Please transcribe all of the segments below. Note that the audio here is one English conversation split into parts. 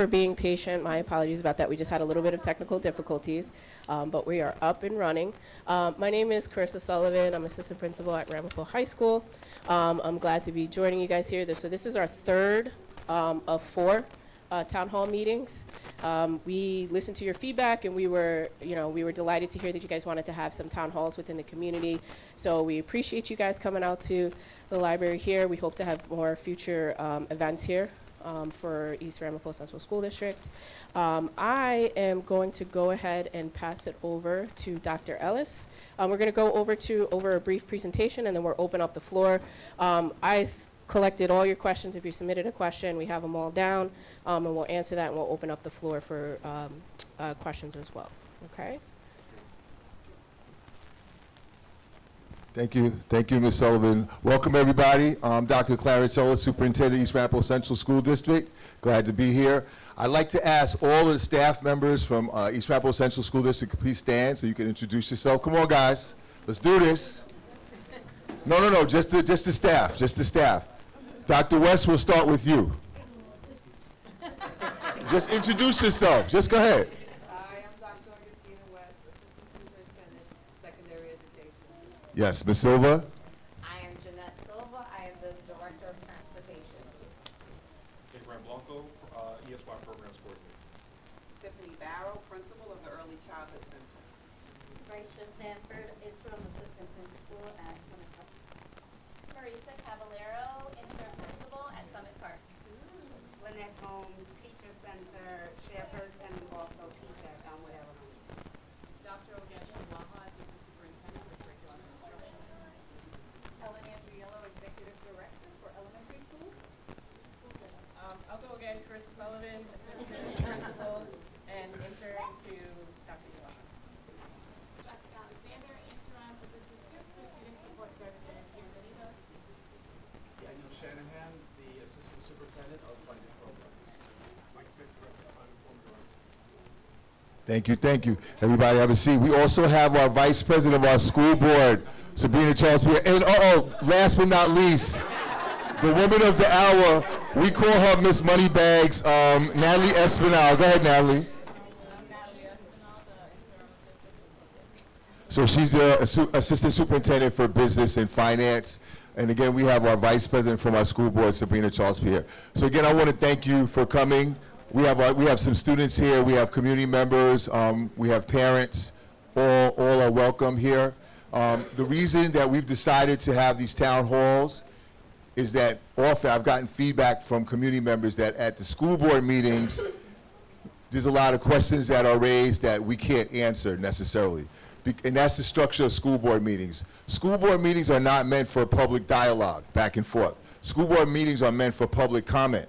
for being patient. My apologies about that. We just had a little bit of technical difficulties, but we are up and running. My name is Carissa Sullivan. I'm assistant principal at Ramapo High School. I'm glad to be joining you guys here. So this is our third of four town hall meetings. We listened to your feedback, and we were delighted to hear that you guys wanted to have some town halls within the community. So we appreciate you guys coming out to the library here. We hope to have more future events here for East Ramapo Central School District. I am going to go ahead and pass it over to Dr. Ellis. We're going to go over a brief presentation, and then we'll open up the floor. Collected all your questions. If you submitted a question, we have them all down, and we'll answer that, and we'll open up the floor for questions as well. Okay? Thank you, Ms. Sullivan. Welcome, everybody. I'm Dr. Clarence Ellis, Superintendent, East Ramapo Central School District. Glad to be here. I'd like to ask all of the staff members from East Ramapo Central School District to please stand so you can introduce yourself. Come on, guys. Let's do this. No, just the staff. Dr. West, we'll start with you. Just introduce yourself. Just go ahead. Yes, Ms. Silva. I am Jeanette Silva. I am the Director of Transportation. Abraham Blanco, ESY Programs Coordinator. Tiffany Barrow, Principal of the Early Childhood Center. Raisha Sanford is from Assistant Principal at Summit Park. Marisa Caballero, Interim Principal at Summit Park. Lynette Holmes, Teacher Center, Chairperson, and also teacher at whatever. Dr. Ogechi Waha, Assistant Superintendent for Curriculum and Instruction. Ellen Andriello, Executive Director for Elementary Schools. I'll go again. Carissa Sullivan, Assistant Principal, and intern to Dr. Waha. Jessica Alexander, Interim Assistant for Student Support Services here in Benito. Daniel Shanahan, the Assistant Superintendent of Funding Programs. Mike Smith, Director of Funding Programs. Thank you. Everybody have a seat. We also have our Vice President of our school board, Sabrina Charles Pierre. And last but not least, the woman of the hour, we call her Miss Moneybags, Natalie Espinal. Go ahead, Natalie. So she's the Assistant Superintendent for Business and Finance. And again, we have our Vice President from our school board, Sabrina Charles Pierre. So again, I want to thank you for coming. We have some students here. We have community members. We have parents. All are welcome here. The reason that we've decided to have these town halls is that often I've gotten feedback from community members that at the school board meetings, there's a lot of questions that are raised that we can't answer necessarily. And that's the structure of school board meetings. School board meetings are not meant for public dialogue back and forth. School board meetings are meant for public comment.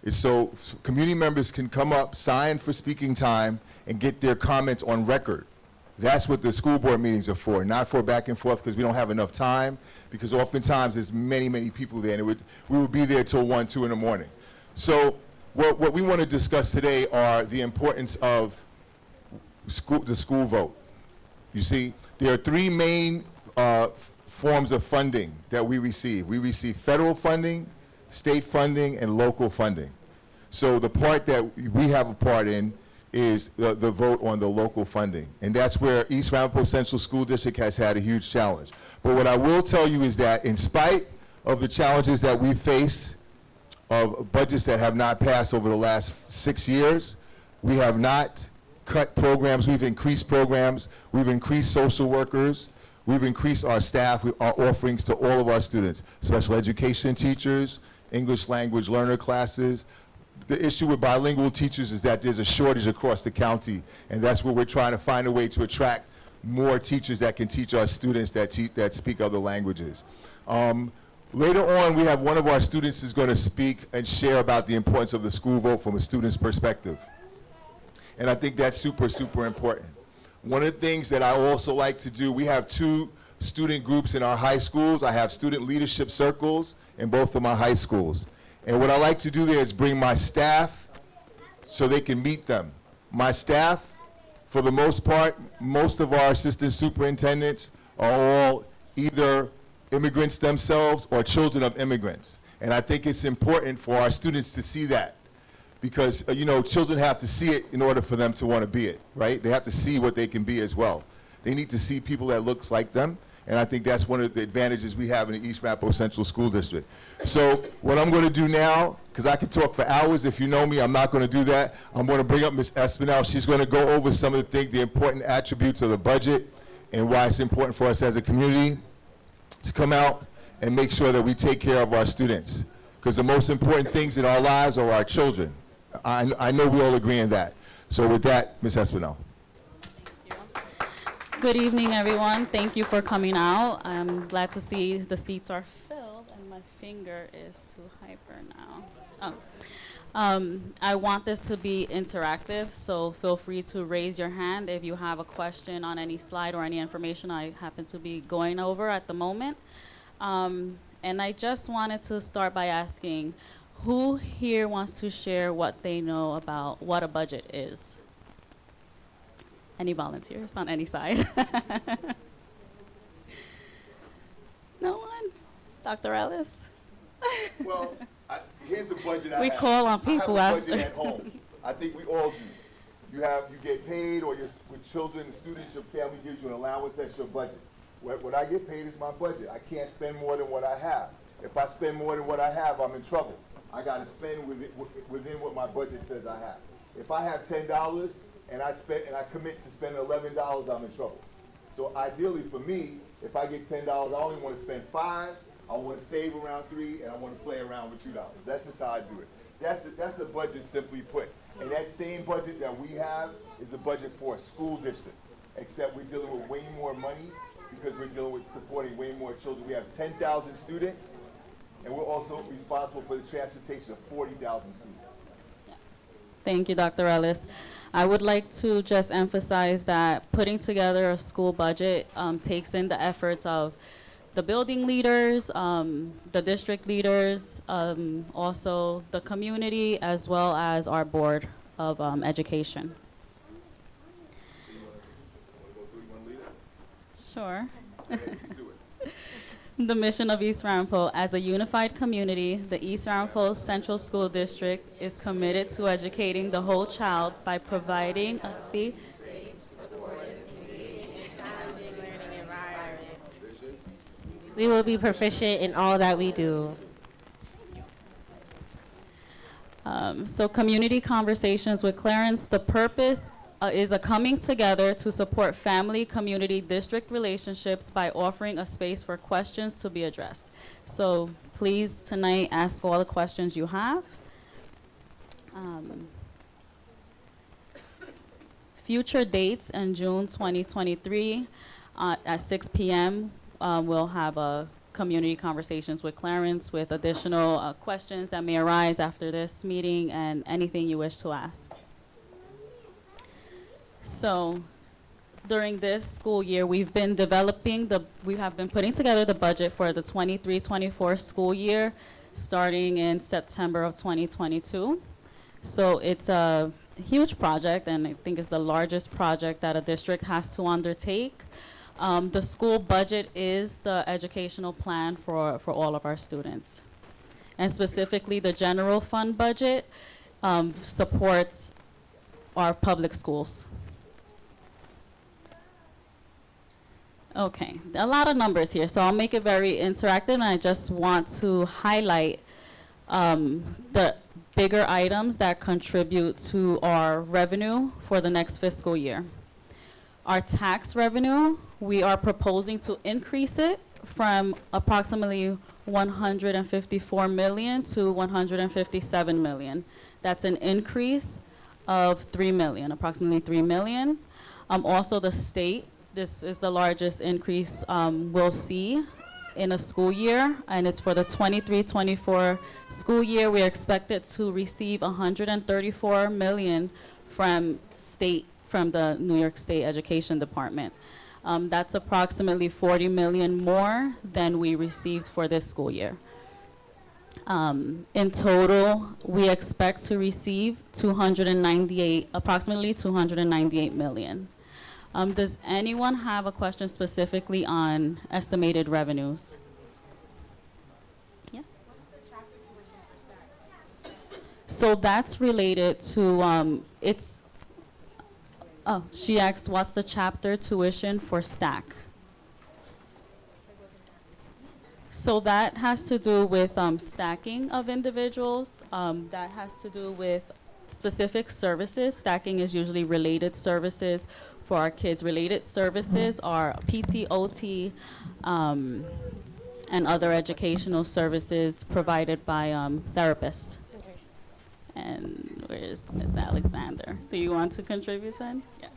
It's so community members can come up, sign for speaking time, and get their comments on record. That's what the school board meetings are for, not for back and forth because we don't have enough time, because oftentimes there's many people there, and we would be there till 1, 2 in the morning. So what we want to discuss today are the importance of the school vote. You see, there are three main forms of funding that we receive. We receive federal funding, state funding, and local funding. So the part that we have a part in is the vote on the local funding. And that's where East Ramapo Central School District has had a huge challenge. But what I will tell you is that in spite of the challenges that we face of budgets that have not passed over the last 6 years, we have not cut programs. We've increased programs. We've increased social workers. We've increased our staff, our offerings to all of our students, special education teachers, English language learner classes. The issue with bilingual teachers is that there's a shortage across the county, and that's where we're trying to find a way to attract more teachers that can teach our students that speak other languages. Later on, we have one of our students is going to speak and share about the importance of the school vote from a student's perspective. And I think that's super important. One of the things that I also like to do, we have 2 student groups in our high schools. I have student leadership circles in both of my high schools. And what I like to do there is bring my staff so they can meet them. My staff, for the most part, most of our assistant superintendents are all either immigrants themselves or children of immigrants. And I think it's important for our students to see that. because, you know, children have to see it in order for them to want to be it, right? They have to see what they can be as well. They need to see people that looks like them, and I think that's one of the advantages we have in the East Rapo Central School District. So what I'm going to do now, because I can talk for hours, if you know me, I'm not going to do that. I'm going to bring up Ms. Espinel. She's going to go over some of the things, the important attributes of the budget and why it's important for us as a community to come out and make sure that we take care of our students. Because the most important things in our lives are our children. I know we all agree on that. So with that, Ms. Espinel. Good evening, everyone. Thank you for coming out. I'm glad to see the seats are filled, and my finger is too hyper now. I want this to be interactive, so feel free to raise your hand if you have a question on any slide or any information I happen to be going over at the moment. And I just wanted to start by asking, who here wants to share what they know about what a budget is? Any volunteers on any side? No one? Dr. Ellis? Well, here's a budget I We have. call on people I have a after. budget at home. I think we all do. You get paid, or with children and students, your family gives you an allowance, that's your budget. What I get paid is my budget. I can't spend more than what I have. If I spend more than what I have, I'm in trouble. I got to spend within what my budget says I have. If I have $10 and I commit to spend $11, I'm in trouble. So ideally for me, if I get $10, I only want to spend $5. I want to save around $3, and I want to play around with $2. That's just how I do it. That's a budget, simply put. And that same budget that we have is a budget for a school district, except we're dealing with way more money because we're dealing with supporting way more children. We have 10,000 students, and we're also responsible for the transportation of 40,000 students. Thank you, Dr. Ellis. I would like to just emphasize that putting together a school budget takes in the efforts of the building leaders, the district leaders, also the community, as well as our board of education. Sure. The mission of East Ramapo: as a unified community, the East Ramapo Central School District is committed to educating the whole child by providing a safe, we will be proficient in all that we do. So community conversations with Clarence, the purpose is a coming together to support family, community, district relationships by offering a space for questions to be addressed. So please tonight ask all the questions you have. Future dates in June 2023 at 6 p.m. We'll have a community conversations with Clarence with additional questions that may arise after this meeting and anything you wish to ask. So during this school year, we have been putting together the budget for the 23-24 school year starting in September of 2022. So it's a huge project, and I think it's the largest project that a district has to undertake. The school budget is the educational plan for all of our students. And specifically, the general fund budget supports our public schools. Okay, a lot of numbers here, so I'll make it very interactive, and I just want to highlight the bigger items that contribute to our revenue for the next fiscal year. Our tax revenue, we are proposing to increase it from approximately $154 million to $157 million. That's an increase of $3 million, approximately $3 million. Also the state, this is the largest increase we'll see in a school year, and it's for the 23-24 school year. We are expected to receive $134 million from the New York State Education Department. That's approximately $40 million more than we received for this school year. In total, we expect to receive approximately $298 million. Does anyone have a question specifically on estimated revenues? Yeah. So that's related to, she asked what's the chapter tuition for STAC? So that has to do with stacking of individuals. That has to do with specific services. Stacking is usually related services for our kids. Related services are PT, OT, and other educational services provided by therapists. Okay. And where's Miss Alexander? Do you want to contribute, son? Yes.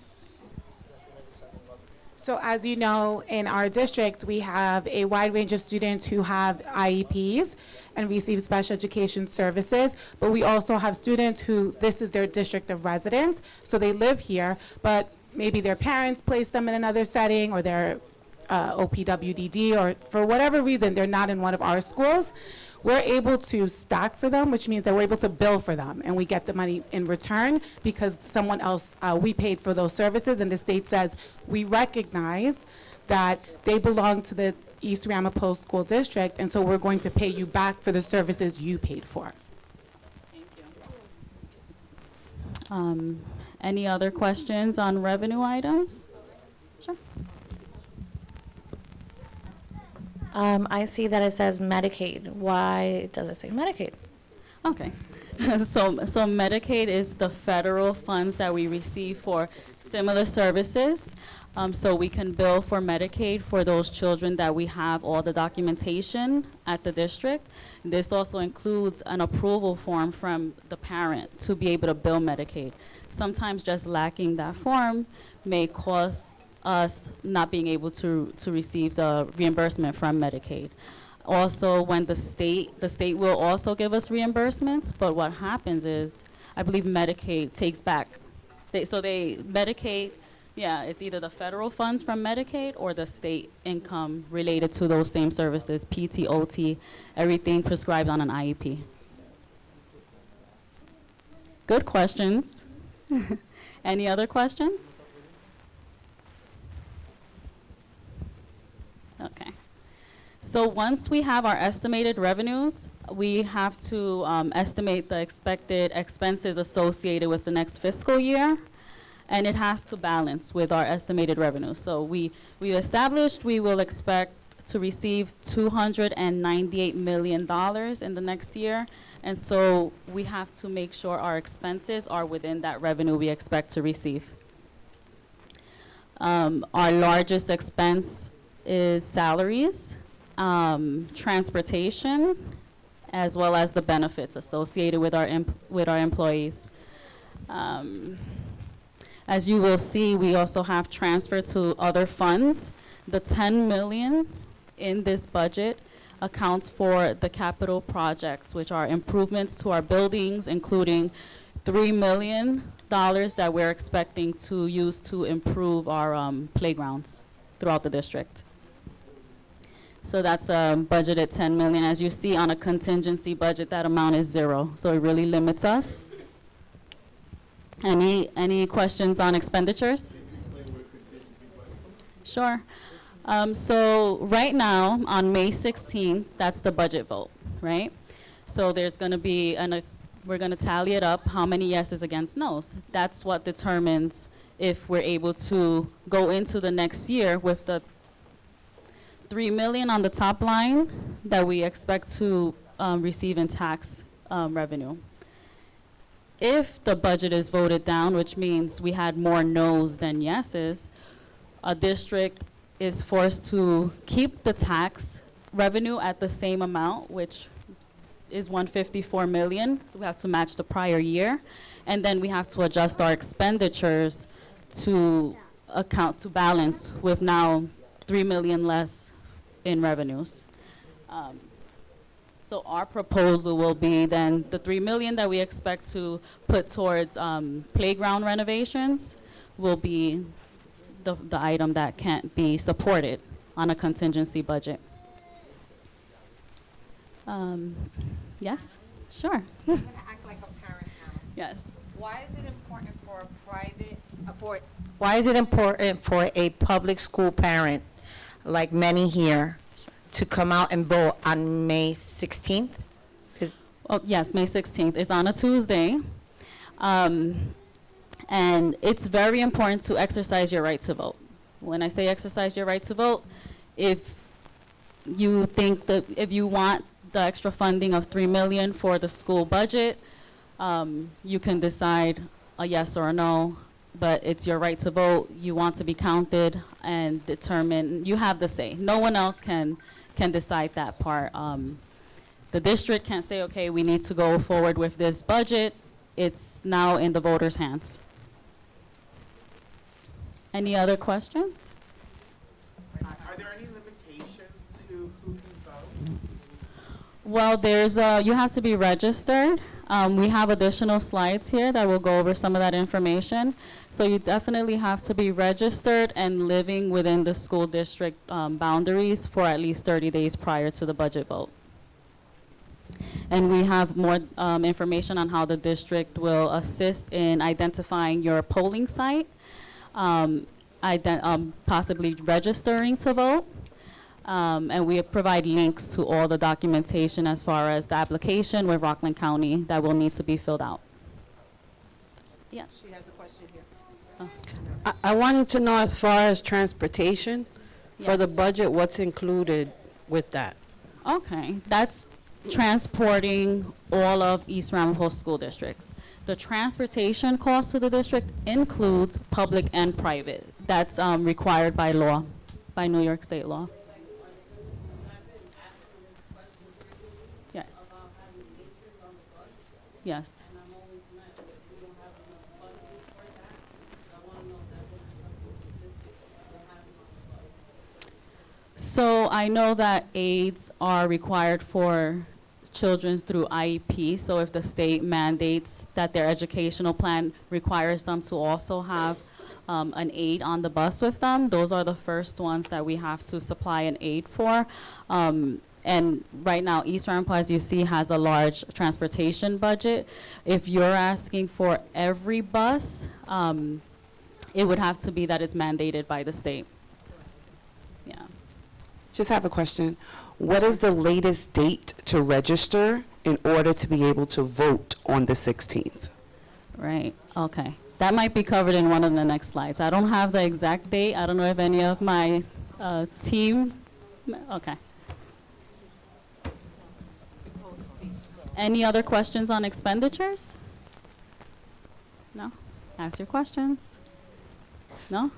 So as you know, in our district, we have a wide range of students who have IEPs and receive special education services, but we also have students who this is their district of residence, so they live here, but maybe their parents placed them in another setting, or they're OPWDD, or for whatever reason, they're not in one of our schools. We're able to stack for them, which means that we're able to bill for them, and we get the money in return because someone else, we paid for those services, and the state says we recognize that they belong to the East Ramapo School District, and so we're going to pay you back for the services you paid for. Thank you. Any other questions on revenue items? Sure. I see that it says Medicaid. Why does it say Medicaid? Okay. So Medicaid is the federal funds that we receive for similar services. So we can bill for Medicaid for those children that we have all the documentation at the district. This also includes an approval form from the parent to be able to bill Medicaid. Sometimes just lacking that form may cause us not being able to receive the reimbursement from Medicaid. Also, when the state will also give us reimbursements, but what happens is, I believe Medicaid takes back. Medicaid, yeah, it's either the federal funds from Medicaid or the state income related to those same services, PT, OT, everything prescribed on an IEP. Good questions. Any other questions? Okay. So once we have our estimated revenues, we have to estimate the expected expenses associated with the next fiscal year, and it has to balance with our estimated revenues. So we've established we will expect to receive $298 million in the next year, and so we have to make sure our expenses are within that revenue we expect to receive. Our largest expense is salaries, transportation, as well as the benefits associated with our employees. As you will see, we also have transfer to other funds. The $10 million in this budget accounts for the capital projects, which are improvements to our buildings, including $3 million that we're expecting to use to improve our playgrounds throughout the district. So that's budgeted $10 million. As you see on a contingency budget, that amount is 0. So it really limits us. Any questions on expenditures? Sure. So right now, on May 16th, that's the budget vote, right? So there's going to be, we're going to tally it up, how many yeses against nos. That's what determines if we're able to go into the next year with the $3 million on the top line that we expect to receive in tax revenue. If the budget is voted down, which means we had more no's than yeses, a district is forced to keep the tax revenue at the same amount, which is $154 million. So we have to match the prior year. And then we have to adjust our expenditures to account to balance with now $3 million less in revenues. So our proposal will be then the $3 million that we expect to put towards playground renovations will be the item that can't be supported on a contingency budget. Yes, sure. I'm going to act like a parent now. Yes. Why is it important for a why is it important for a public school parent, like many here, to come out and vote on May 16th? Oh, yes, May 16th. It's on a Tuesday. Um, and it's very important to exercise your right to vote. When I say exercise your right to vote, if you think that if you want the extra funding of $3 million for the school budget, you can decide a yes or a no, but it's your right to vote. You want to be counted and determine, you have the say. No one else can decide that part. The district can't say, okay, we need to go forward with this budget. It's now in the voters' hands. Any other questions? Are there any limitations to who can vote? Well, you have to be registered. We have additional slides here that will go over some of that information. So you definitely have to be registered and living within the school district boundaries for at least 30 days prior to the budget vote. And we have more information on how the district will assist in identifying your polling site, possibly registering to vote. And we provide links to all the documentation as far as the application with Rockland County that will need to be filled out. Yes. She has a question here. Oh. I wanted to know, as far as transportation for the Yes. budget, what's included with that? Okay, that's transporting all of East Ramapo school districts. The transportation cost to the district includes public and private. That's required by law, by New York state law. Yes. Yes. So I know that aids are required for children through IEP. So if the state mandates that their educational plan requires them to also have an aid on the bus with them, those are the first ones that we have to supply an aid for. And right now, East Ramapo, as you see, has a large transportation budget. If you're asking for every bus, it would have to be that it's mandated by the state. Yeah. Just have a question. What is the latest date to register in order to be able to vote on the 16th? Right, okay. That might be covered in one of the next slides. I don't have the exact date. I don't know if any of my team, okay. Any other questions on expenditures? No? Ask your questions. No?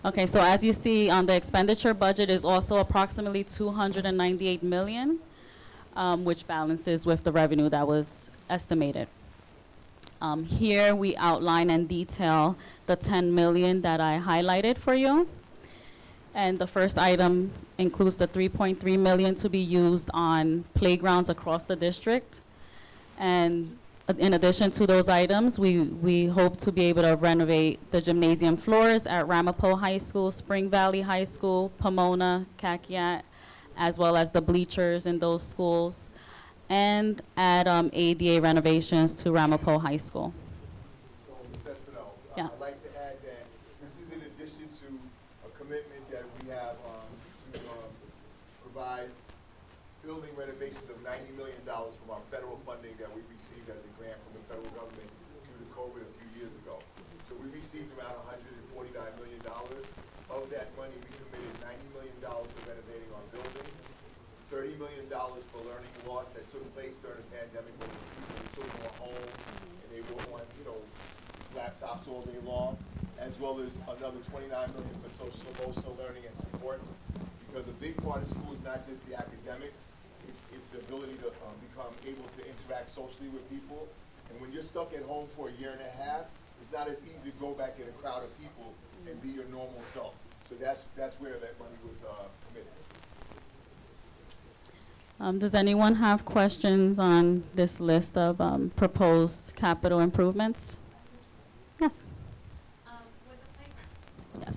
Okay, so as you see, on the expenditure budget is also approximately 298 million, which balances with the revenue that was estimated. Here we outline and detail the 10 million that I highlighted for you. And the first item includes the 3.3 million to be used on playgrounds across the district. And in addition to those items, we hope to be able to renovate the gymnasium floors at Ramapo High School, Spring Valley High School, Pomona, Kakiat, as well as the bleachers in those schools, and add ADA renovations to Ramapo High School. So, Ms. Espinal, Yeah. I'd like to add that this is in addition to a commitment that we have to provide building renovations of $90 million from our federal funding that we received as a grant from the federal government due to COVID a few years ago. So we received around $149 million. Of that money, we committed $90 million to renovating our buildings, $30 million for learning loss that took place during the pandemic when the children were home and they were on, laptops all day long, as well as another $29 million for social emotional learning and support. Because a big part of school is not just the academics, it's the ability to become able to interact socially with people. And when you're stuck at home for a year and a half, it's not as easy to go back in a crowd of people and be your normal self. So that's where that money was committed. Does anyone have questions on this list of proposed capital improvements? Yes. With the playground. Yes.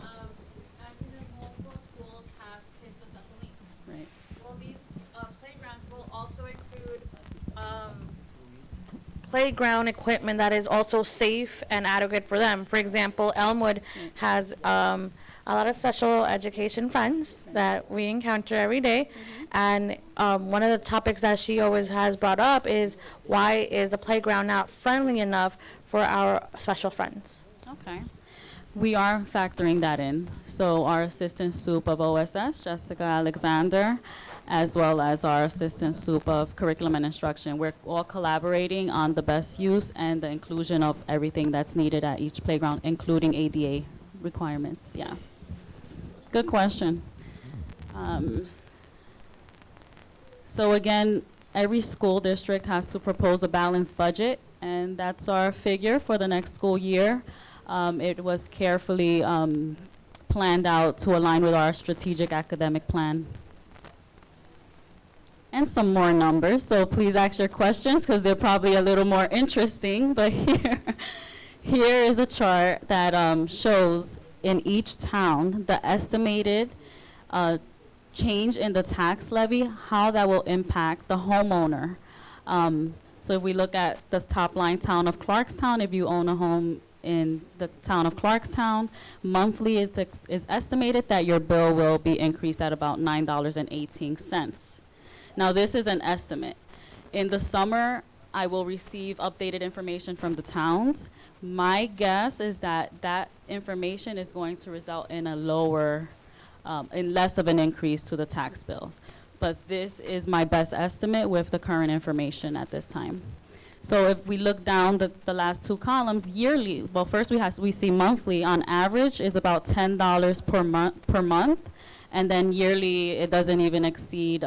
As you know, multiple schools have kids with special needs. Right. Well, these playgrounds will also include Playground equipment that is also safe and adequate for them. For example, Elmwood has a lot of special education friends that we encounter every day. And one of the topics that she always has brought up is, why is the playground not friendly enough for our special friends? Okay. We are factoring that in. So our assistant soup of OSS, Jessica Alexander, as well as our assistant soup of curriculum and instruction, we're all collaborating on the best use and the inclusion of everything that's needed at each playground, including ADA requirements. Yeah. Good question. So again, every school district has to propose a balanced budget, and that's our figure for the next school year. It was carefully planned out to align with our strategic academic plan. And some more numbers, so please ask your questions because they're probably a little more interesting. But here is a chart that shows in each town the estimated change in the tax levy, how that will impact the homeowner. So if we look at the top line town of Clarkstown, if you own a home in the town of Clarkstown, monthly it's estimated that your bill will be increased at about $9.18. Now this is an estimate. In the summer, I will receive updated information from the towns. My guess is that that information is going to result in a lower, in less of an increase to the tax bills. But this is my best estimate with the current information at this time. So if we look down the last two columns, yearly, well first we see monthly on average is about $10 per month, and then yearly it doesn't even exceed,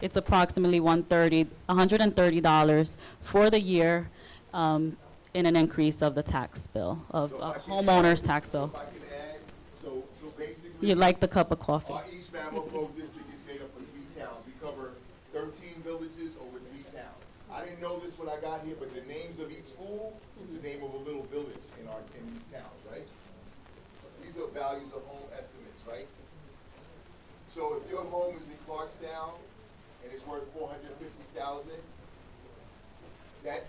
it's approximately $130 for the year in an increase of the tax bill, of a homeowner's tax bill. If I can add, so basically. You'd like the cup of coffee. Our East Ramapo district is made up of 3 towns. We cover 13 villages over 3 towns. I didn't know this when I got here, but the names of each school is the name of a little village in these towns, right? These are values of home estimates, right? So if your home is in Clarkstown and it's worth $450,000,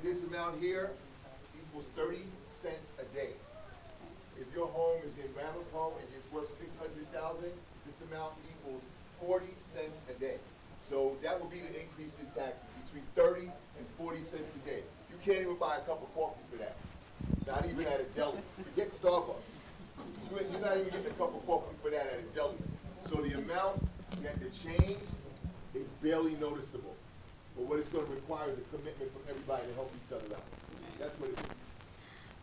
this amount here equals 30 cents a day. If your home is in Ramapo and it's worth $600,000, this amount equals 40 cents a day. So that would be the increase in taxes, between 30 and 40 cents a day. You can't even buy a cup of coffee for that. Not even at a deli. Forget Starbucks. You're not even getting a cup of coffee for that at a deli. So the amount that the change is barely noticeable. But what it's going to require is a commitment from everybody to help each other out. That's what it is.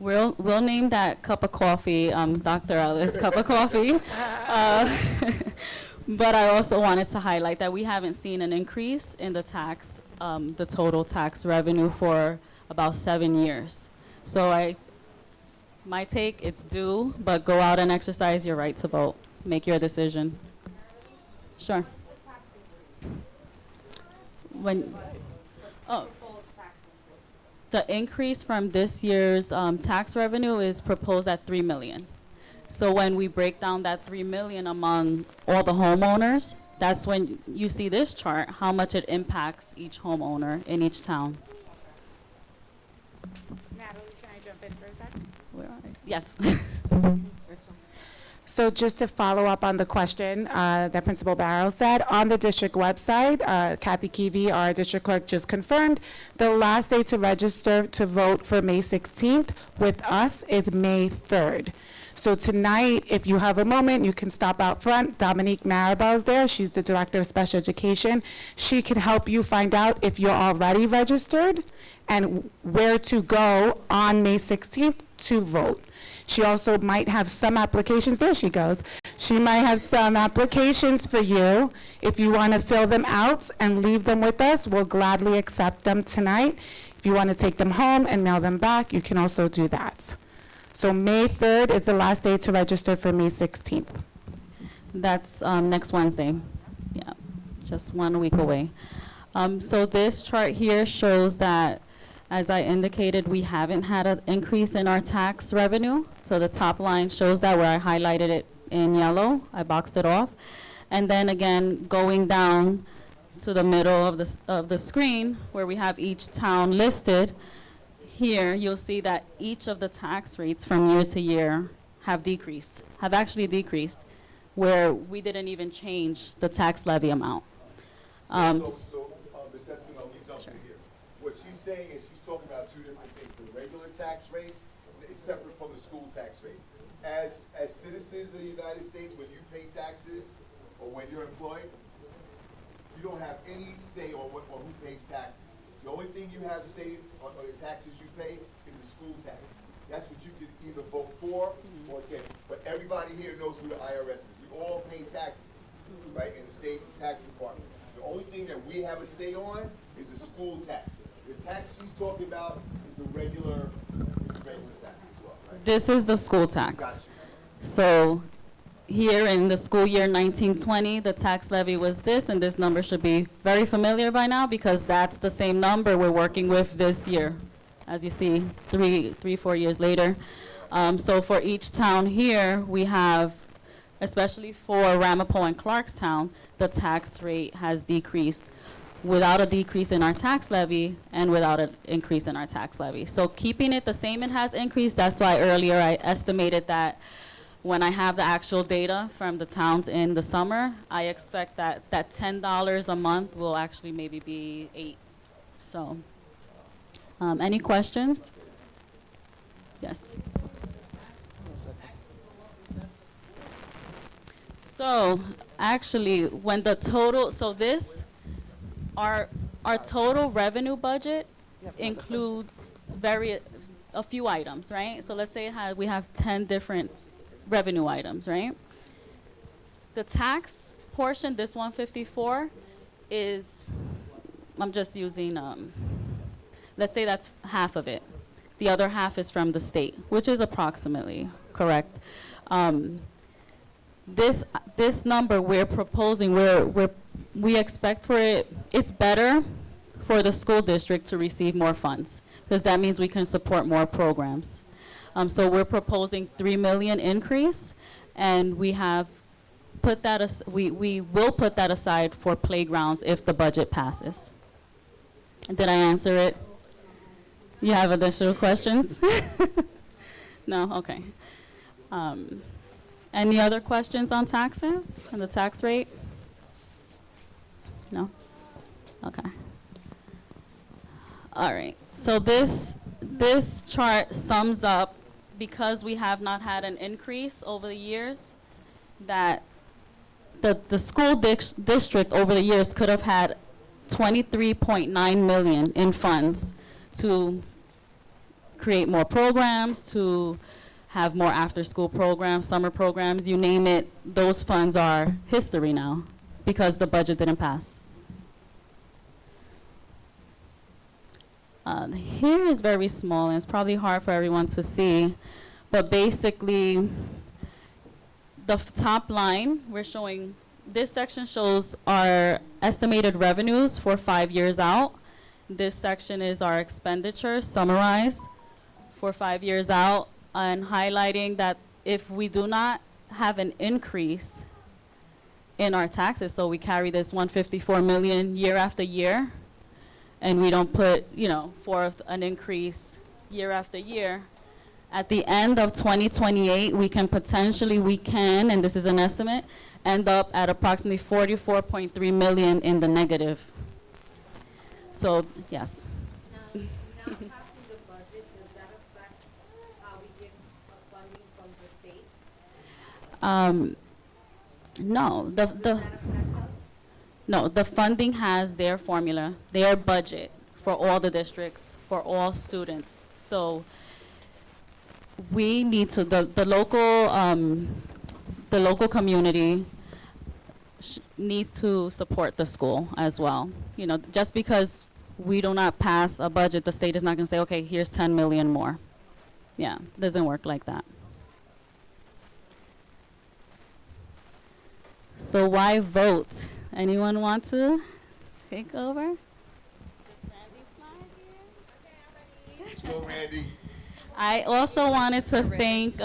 We'll name that cup of coffee, Dr. Ellis, cup of coffee. But I also wanted to highlight that we haven't seen an increase in the total tax revenue for about 7 years. So my take, it's due, but go out and exercise your right to vote. Make your decision. Sure. The increase from this year's tax revenue is proposed at $3 million. So when we break down that $3 million among all the homeowners, that's when you see this chart, how much it impacts each homeowner in each town. Natalie, can I jump in for a sec? Where are they? Yes. So just to follow up on the question that Principal Barrow said, on the district website, Kathy Keevy, our district clerk, just confirmed the last day to register to vote for May 16th with us is May 3rd. So tonight, if you have a moment, you can stop out front. Dominique Maribel's there. She's the Director of Special Education. She can help you find out if you're already registered and where to go on May 16th to vote. She also might have some applications. There she goes. She might have some applications for you. If you want to fill them out and leave them with us, we'll gladly accept them tonight. If you want to take them home and mail them back, you can also do that. So May 3rd is the last day to register for May 16th. That's next Wednesday. Yeah, just 1 week away. So this chart here shows that, as I indicated, we haven't had an increase in our tax revenue. So the top line shows that, where I highlighted it in yellow. I boxed it off. And then again, going down to the middle of the screen, where we have each town listed, here you'll see that each of the tax rates from year to year have decreased. have actually decreased, where we didn't even change the tax levy amount. Ms. Espino, let me jump in here. What she's saying is she's talking about two different things. The regular tax rate is separate from the school tax rate. As citizens of the United States, when you pay taxes or when you're employed, you don't have any say on who pays taxes. The only thing you have say on the taxes you pay is the school tax. That's what you can either vote for or against. But everybody here knows who the IRS is. We all pay taxes, right, in the state tax department. The only thing that we have a say on is the school tax. The tax she's talking about is the regular tax as well, right? This is the school tax. Gotcha. So here in the school year 1920, the tax levy was this, and this number should be very familiar by now because that's the same number we're working with this year. As you see, 4 years later. So for each town here, we have, especially for Ramapo and Clarkstown, the tax rate has decreased without a decrease in our tax levy and without an increase in our tax levy. So keeping it the same, it has increased. That's why earlier I estimated that when I have the actual data from the towns in the summer, I expect that $10 a month will actually maybe be $8. So, any questions? Yes. So, actually, when the total, so this, our total revenue budget includes a few items, right? So let's say we have 10 different revenue items, right? The tax portion, this 154, is, I'm just using, let's say that's half of it. The other half is from the state, which is approximately correct. This number we're proposing, we expect for it's better for the school district to receive more funds, because that means we can support more programs. So we're proposing $3 million increase, and we have put that we will put that aside for playgrounds if the budget passes. Did I answer it? You have additional questions? No? Okay. Any other questions on taxes and the tax rate? No? Okay. All right. So this chart sums up, because we have not had an increase over the years, that the school district over the years could have had $23.9 million in funds to create more programs, to have more after-school programs, summer programs, you name it. Those funds are history now because the budget didn't pass. Here is very small, and it's probably hard for everyone to see, but basically the top line, we're showing, this section shows our estimated revenues for 5 years out. This section is our expenditures summarized for 5 years out, and highlighting that if we do not have an increase in our taxes, so we carry this 154 million year after year, and we don't put, forth an increase year after year, at the end of 2028, we can, and this is an estimate, end up at approximately 44.3 million in the negative. So, yes. Now passing the budget, does that affect how we get funding from the state? No, Does that affect us? No, the funding has their formula, their budget for all the districts, for all students. So we need to, the local community needs to support the school as well. Just because we do not pass a budget, the state is not going to say, okay, here's 10 million more. Yeah, doesn't work like that. So why vote? Anyone want to take over? Let's go, Randy. I also wanted to thank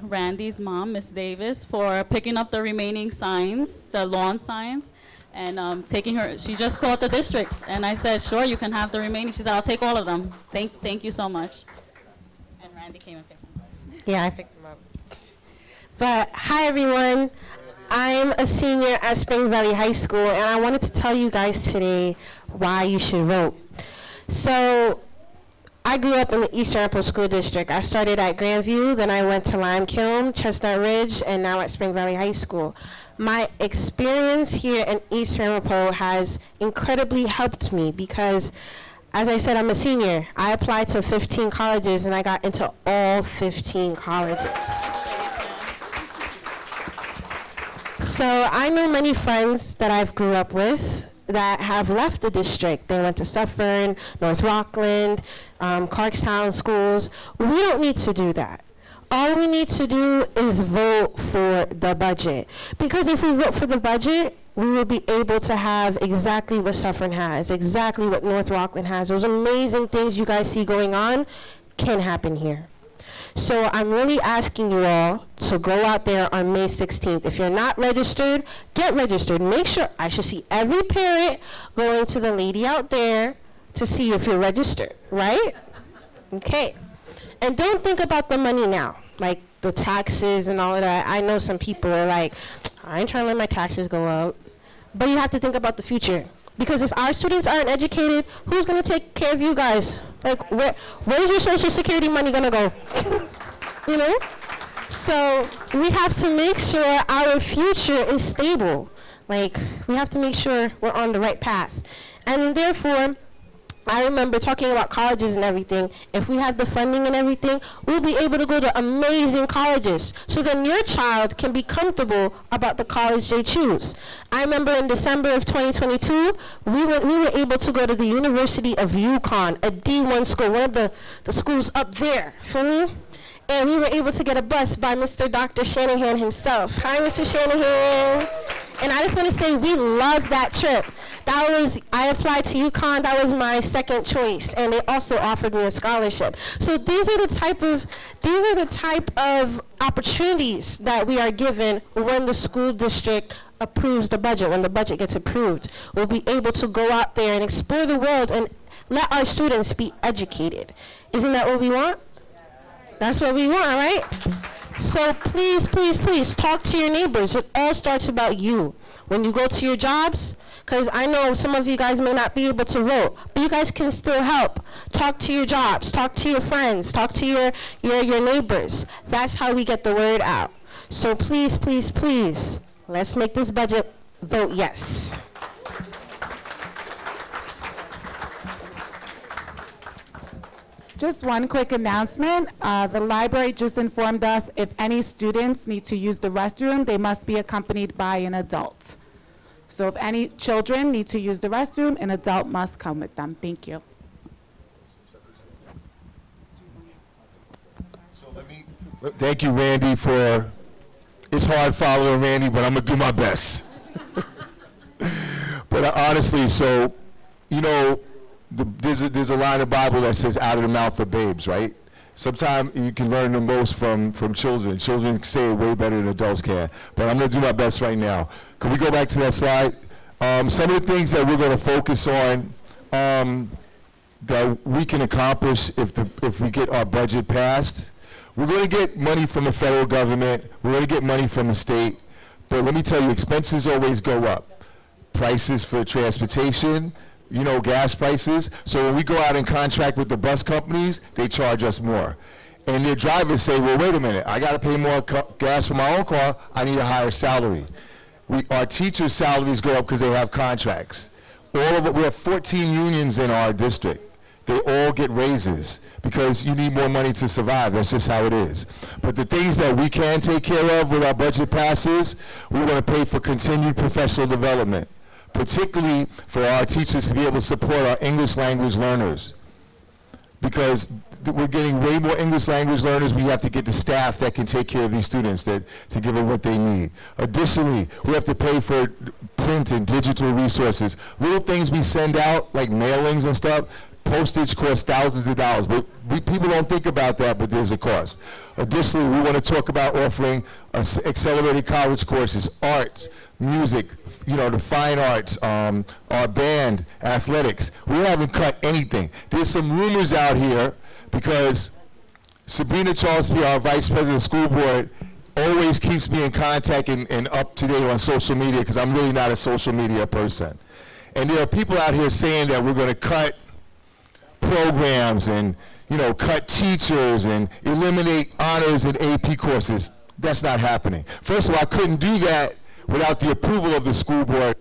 Randy's mom, Miss Davis, for picking up the remaining signs, the lawn signs, and taking her. She just called the district, and I said, sure, you can have the remaining. She said, I'll take all of them. Thank you so much. And Randy came and picked them up. Yeah, I picked them up. But hi everyone, I'm a senior at Spring Valley High School, and I wanted to tell you guys today why you should vote. So I grew up in the East Ramapo School District. I started at Grandview, then I went to Lime Kiln, Chestnut Ridge, and now at Spring Valley High School. My experience here in East Ramapo has incredibly helped me because, as I said, I'm a senior. I applied to 15 colleges and I got into all 15 colleges. So I know many friends that I've grew up with that have left the district. They went to Suffern, North Rockland, Clarkstown schools. We don't need to do that. All we need to do is vote for the budget. Because if we vote for the budget, we will be able to have exactly what Suffern has, exactly what North Rockland has. Those amazing things you guys see going on can happen here. So I'm really asking you all to go out there on May 16th. If you're not registered, get registered. Make sure, I should see every parent going to the lady out there to see if you're registered, right? Okay. And don't think about the money now, like the taxes and all of that. I know some people are like, I ain't trying to let my taxes go up. But you have to think about the future. Because if our students aren't educated, who's going to take care of you guys? Like, where's your Social Security money going to go? You know? So we have to make sure our future is stable. Like, we have to make sure we're on the right path. And therefore, I remember talking about colleges and everything. If we have the funding and everything, we'll be able to go to amazing colleges. So then your child can be comfortable about the college they choose. I remember in December of 2022, we were able to go to the University of Yukon, a D1 school, one of the schools up there, feel me? And we were able to get a bus by Mr. Dr. Shanahan himself. Hi, Mr. Shanahan. And I just want to say we loved that trip. I applied to UConn. That was my second choice, and they also offered me a scholarship. So these are the type of opportunities that we are given when the school district approves the budget. When the budget gets approved, we'll be able to go out there and explore the world and let our students be educated. Isn't that what we want? That's what we want, right? So please, please, please talk to your neighbors. It all starts about you. When you go to your jobs, because I know some of you guys may not be able to vote, but you guys can still help. Talk to your jobs, talk to your friends, talk to your neighbors. That's how we get the word out. So please, please, please, let's make this budget vote yes. Just one quick announcement. The library just informed us if any students need to use the restroom, they must be accompanied by an adult. So if any children need to use the restroom, an adult must come with them. Thank you. Thank you, Randy, it's hard following Randy, but I'm going to do my best. But honestly, so, you know, there's a line in the Bible that says, out of the mouth of babes, right? Sometimes you can learn the most from children. Children say it way better than adults can. But I'm going to do my best right now. Can we go back to that slide? Some of the things that we're going to focus on that we can accomplish if we get our budget passed. We're going to get money from the federal government. We're going to get money from the state. But let me tell you, expenses always go up. Prices for transportation, you know, gas prices. So when we go out and contract with the bus companies, they charge us more. And their drivers say, well, wait a minute, I got to pay more gas for my own car, I need a higher salary. Our teachers' salaries go up because they have contracts. All of it, we have 14 unions in our district. They all get raises because you need more money to survive. That's just how it is. But the things that we can take care of with our budget passes, we're going to pay for continued professional development, particularly for our teachers to be able to support our English language learners. Because we're getting way more English language learners, we have to get the staff that can take care of these students to give them what they need. Additionally, we have to pay for print and digital resources. Little things we send out, like mailings and stuff, postage costs thousands of dollars, but people don't think about that, but there's a cost. Additionally, we want to talk about offering accelerated college courses, arts, music, you know, the fine arts, our band, athletics. We haven't cut anything. There's some rumors out here because Sabrina Charlesby, our vice president of the school board, always keeps me in contact and up to date on social media, because I'm really not a social media person. And there are people out here saying that we're going to cut programs and, cut teachers and eliminate honors and AP courses. That's not happening. First of all, I couldn't do that without the approval of the school board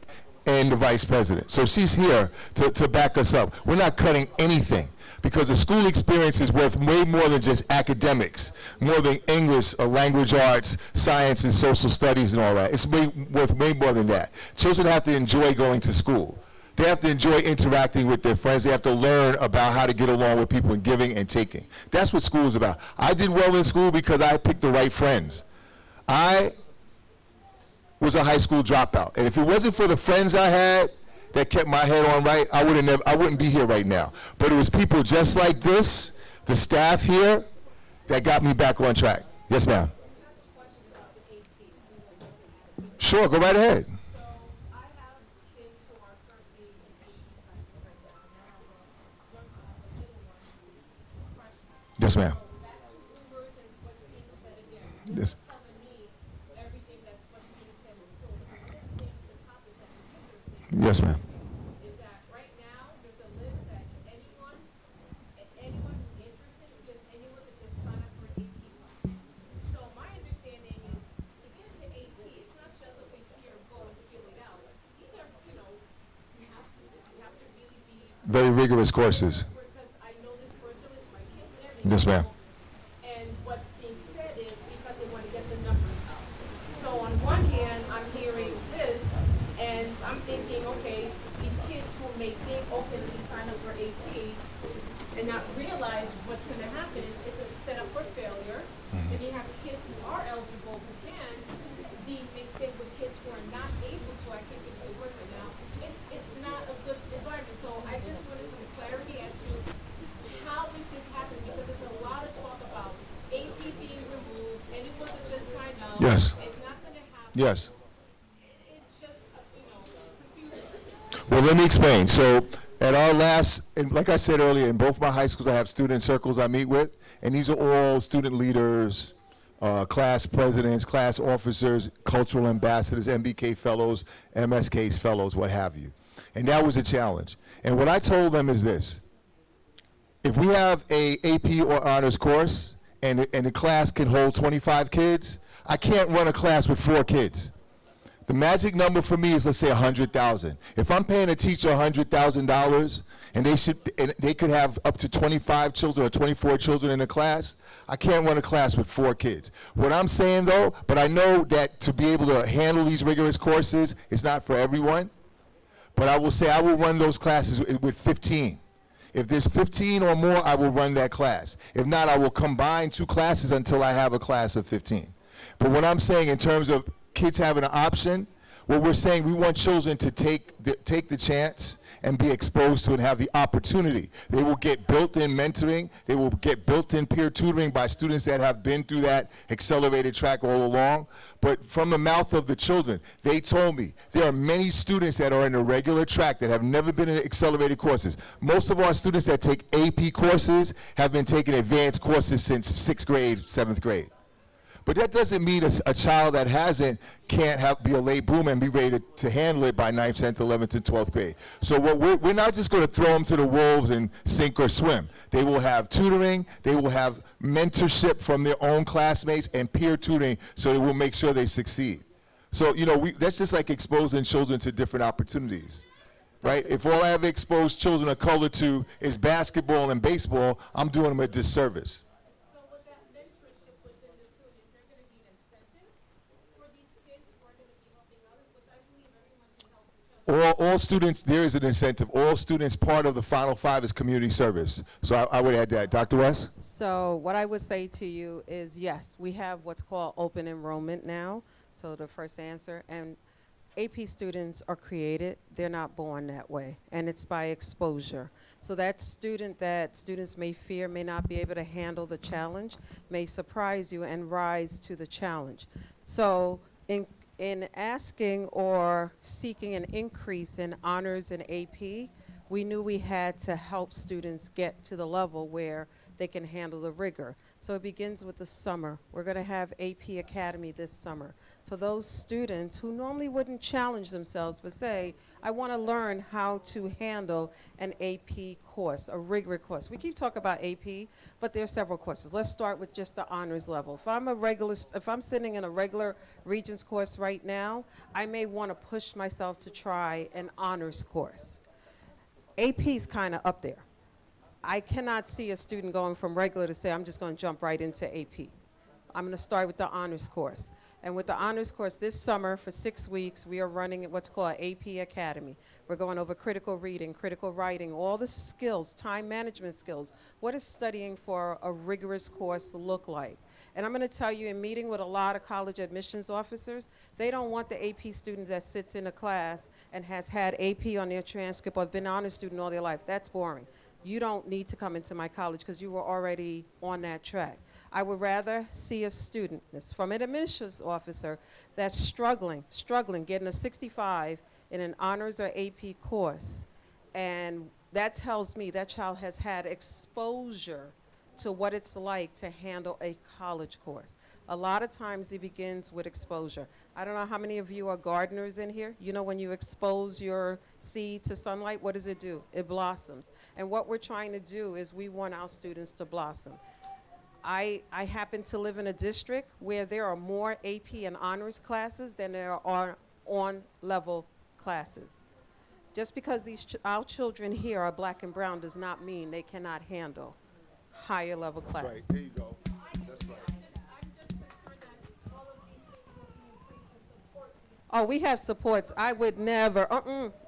and the vice president. So she's here to back us up. We're not cutting anything, because the school experience is worth way more than just academics, more than English or language arts, science and social studies and all that. It's worth way more than that. Children have to enjoy going to school. They have to enjoy interacting with their friends. They have to learn about how to get along with people and giving and taking. That's what school is about. I did well in school because I picked the right friends. I was a high school dropout, and if it wasn't for the friends I had that kept my head on right, I wouldn't be here right now. But it was people just like this, the staff here, that got me back on track. Yes, ma'am. Sure, go right ahead. Yes, ma'am. Yes. Yes, ma'am. Is that right now there's a list that anyone who's interested, just anyone could just sign up for an AP class. So my understanding is to get into AP, it's not just a big here go and fill it out. These are, you have to really be Very rigorous courses. because I know this person with my kids and everything. Yes, ma'am. And what's being said is because they want to get the numbers out. So on one hand, I'm hearing this, and I'm thinking, okay, these kids who may think, okay, let me sign up for AP, and not realize what's going to happen is it's a setup for failure. And you have kids who are eligible who can be mixed in with kids who are not able to. I think it's working now. It's not a good environment. So I just wanted some clarity as to how is this happening, because there's a lot of talk about AP being removed, and it wasn't just kind of. Yes. It's not going to happen. Yes. It's just, confusing. Well, let me explain. So at our last, and like I said earlier, in both my high schools, I have student circles I meet with, and these are all student leaders, class presidents, class officers, cultural ambassadors, MBK fellows, MSK fellows, what have you. And that was a challenge. And what I told them is this: if we have a AP or honors course, and the class can hold 25 kids, I can't run a class with 4 kids. The magic number for me is, let's say, 100,000. If I'm paying a teacher $100,000 and they could have up to 25 children or 24 children in a class, I can't run a class with 4 kids. What I'm saying though, but I know that to be able to handle these rigorous courses is not for everyone, but I will say I will run those classes with 15. If there's 15 or more, I will run that class. If not, I will combine 2 classes until I have a class of 15. But what I'm saying in terms of kids having an option, what we're saying, we want children to take the chance and be exposed to and have the opportunity. They will get built-in mentoring. They will get built-in peer tutoring by students that have been through that accelerated track all along. But from the mouth of the children, they told me there are many students that are in a regular track that have never been in accelerated courses. Most of our students that take AP courses have been taking advanced courses since 6th grade, 7th grade. But that doesn't mean a child that can't be a late bloomer and be ready to handle it by 9th, 10th, 11th, and 12th grade. So we're not just going to throw them to the wolves and sink or swim. They will have tutoring. They will have mentorship from their own classmates and peer tutoring, so they will make sure they succeed. So, that's just like exposing children to different opportunities, right? If all I have exposed children of color to is basketball and baseball, I'm doing them a disservice. All students, there is an incentive. All students, part of the Final 5 is community service. So I would add that. Dr. West? So what I would say to you is, yes, we have what's called open enrollment now. So the first answer, and AP students are created. They're not born that way, and it's by exposure. So that students may fear, may not be able to handle the challenge, may surprise you and rise to the challenge. So in asking or seeking an increase in honors and AP, we knew we had to help students get to the level where they can handle the rigor. So it begins with the summer. We're going to have AP Academy this summer. For those students who normally wouldn't challenge themselves but say, I want to learn how to handle an AP course, a rigorous course. We keep talking about AP, but there are several courses. Let's start with just the honors level. If I'm sitting in a regular Regents course right now, I may want to push myself to try an honors course. AP's kind of up there. I cannot see a student going from regular to say, I'm just going to jump right into AP. I'm going to start with the honors course. And with the honors course this summer for 6 weeks, we are running what's called AP Academy. We're going over critical reading, critical writing, all the skills, time management skills. What does studying for a rigorous course look like? And I'm going to tell you, in meeting with a lot of college admissions officers, they don't want the AP student that sits in a class and has had AP on their transcript or been an honor student all their life. That's boring. You don't need to come into my college because you were already on that track. I would rather see a student that's from an admissions officer that's struggling, getting a 65 in an honors or AP course. And that tells me that child has had exposure to what it's like to handle a college course. A lot of times it begins with exposure. I don't know how many of you are gardeners in here. You know, when you expose your seed to sunlight, what does it do? It blossoms. And what we're trying to do is we want our students to blossom. I happen to live in a district where there are more AP and honors classes than there are on-level classes. Just because our children here are black and brown does not mean they cannot handle higher level class. That's right. There you go. That's right. Oh, we have supports. I would never,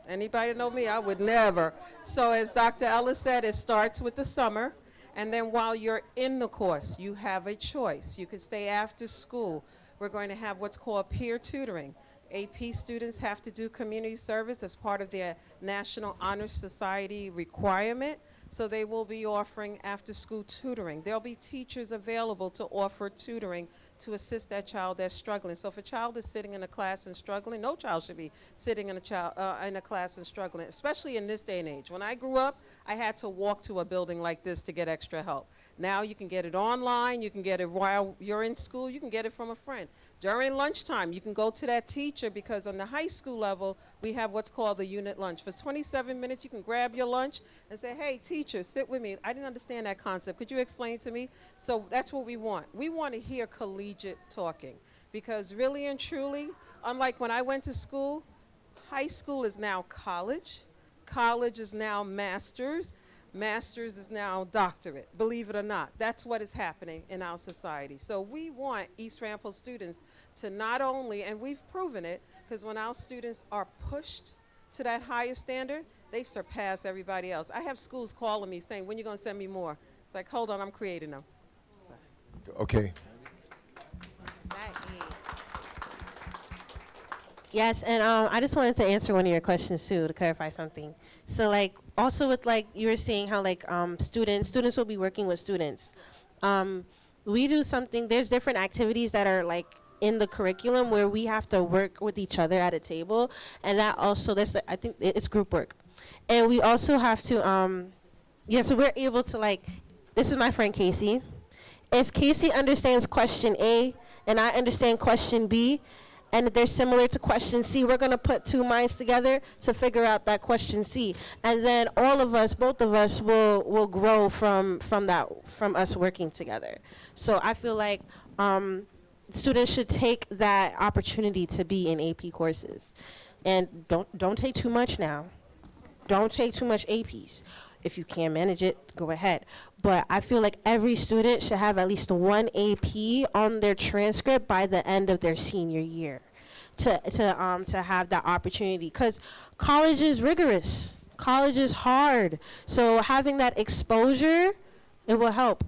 anybody know me? I would never. So as Dr. Ellis said, it starts with the summer. And then while you're in the course, you have a choice. You can stay after school. We're going to have what's called peer tutoring. AP students have to do community service as part of their National Honor Society requirement. So they will be offering after-school tutoring. There'll be teachers available to offer tutoring to assist that child that's struggling. So if a child is sitting in a class and struggling, no child should be sitting in a class and struggling, especially in this day and age. When I grew up, I had to walk to a building like this to get extra help. Now you can get it online, you can get it while you're in school, you can get it from a friend. During lunchtime, you can go to that teacher because on the high school level, we have what's called the unit lunch. For 27 minutes, you can grab your lunch and say, hey, teacher, sit with me. I didn't understand that concept. Could you explain to me? So that's what we want. We want to hear collegiate talking because really and truly, unlike when I went to school, high school is now college. College is now master's. Master's is now doctorate, believe it or not. That's what is happening in our society. So we want East Ramapo students to not only, and we've proven it, because when our students are pushed to that higher standard, they surpass everybody else. I have schools calling me saying, when are you going to send me more? It's like, hold on, I'm creating them. Okay. Yes, and I just wanted to answer one of your questions too, to clarify something. So like, also with like, you were saying how like students will be working with students. We do something, there's different activities that are like in the curriculum where we have to work with each other at a table, and that also, I think it's group work. And we also have to, yeah, so we're able to like, this is my friend Casey. If Casey understands question A and I understand question B, and they're similar to question C, we're going to put two minds together to figure out that question C. And then all of us, both of us, will grow from us working together. So I feel like students should take that opportunity to be in AP courses. And don't take too much now. Don't take too much APs. If you can't manage it, go ahead. But I feel like every student should have at least one AP on their transcript by the end of their senior year to have that opportunity. Because college is rigorous. College is hard. So having that exposure, it will help.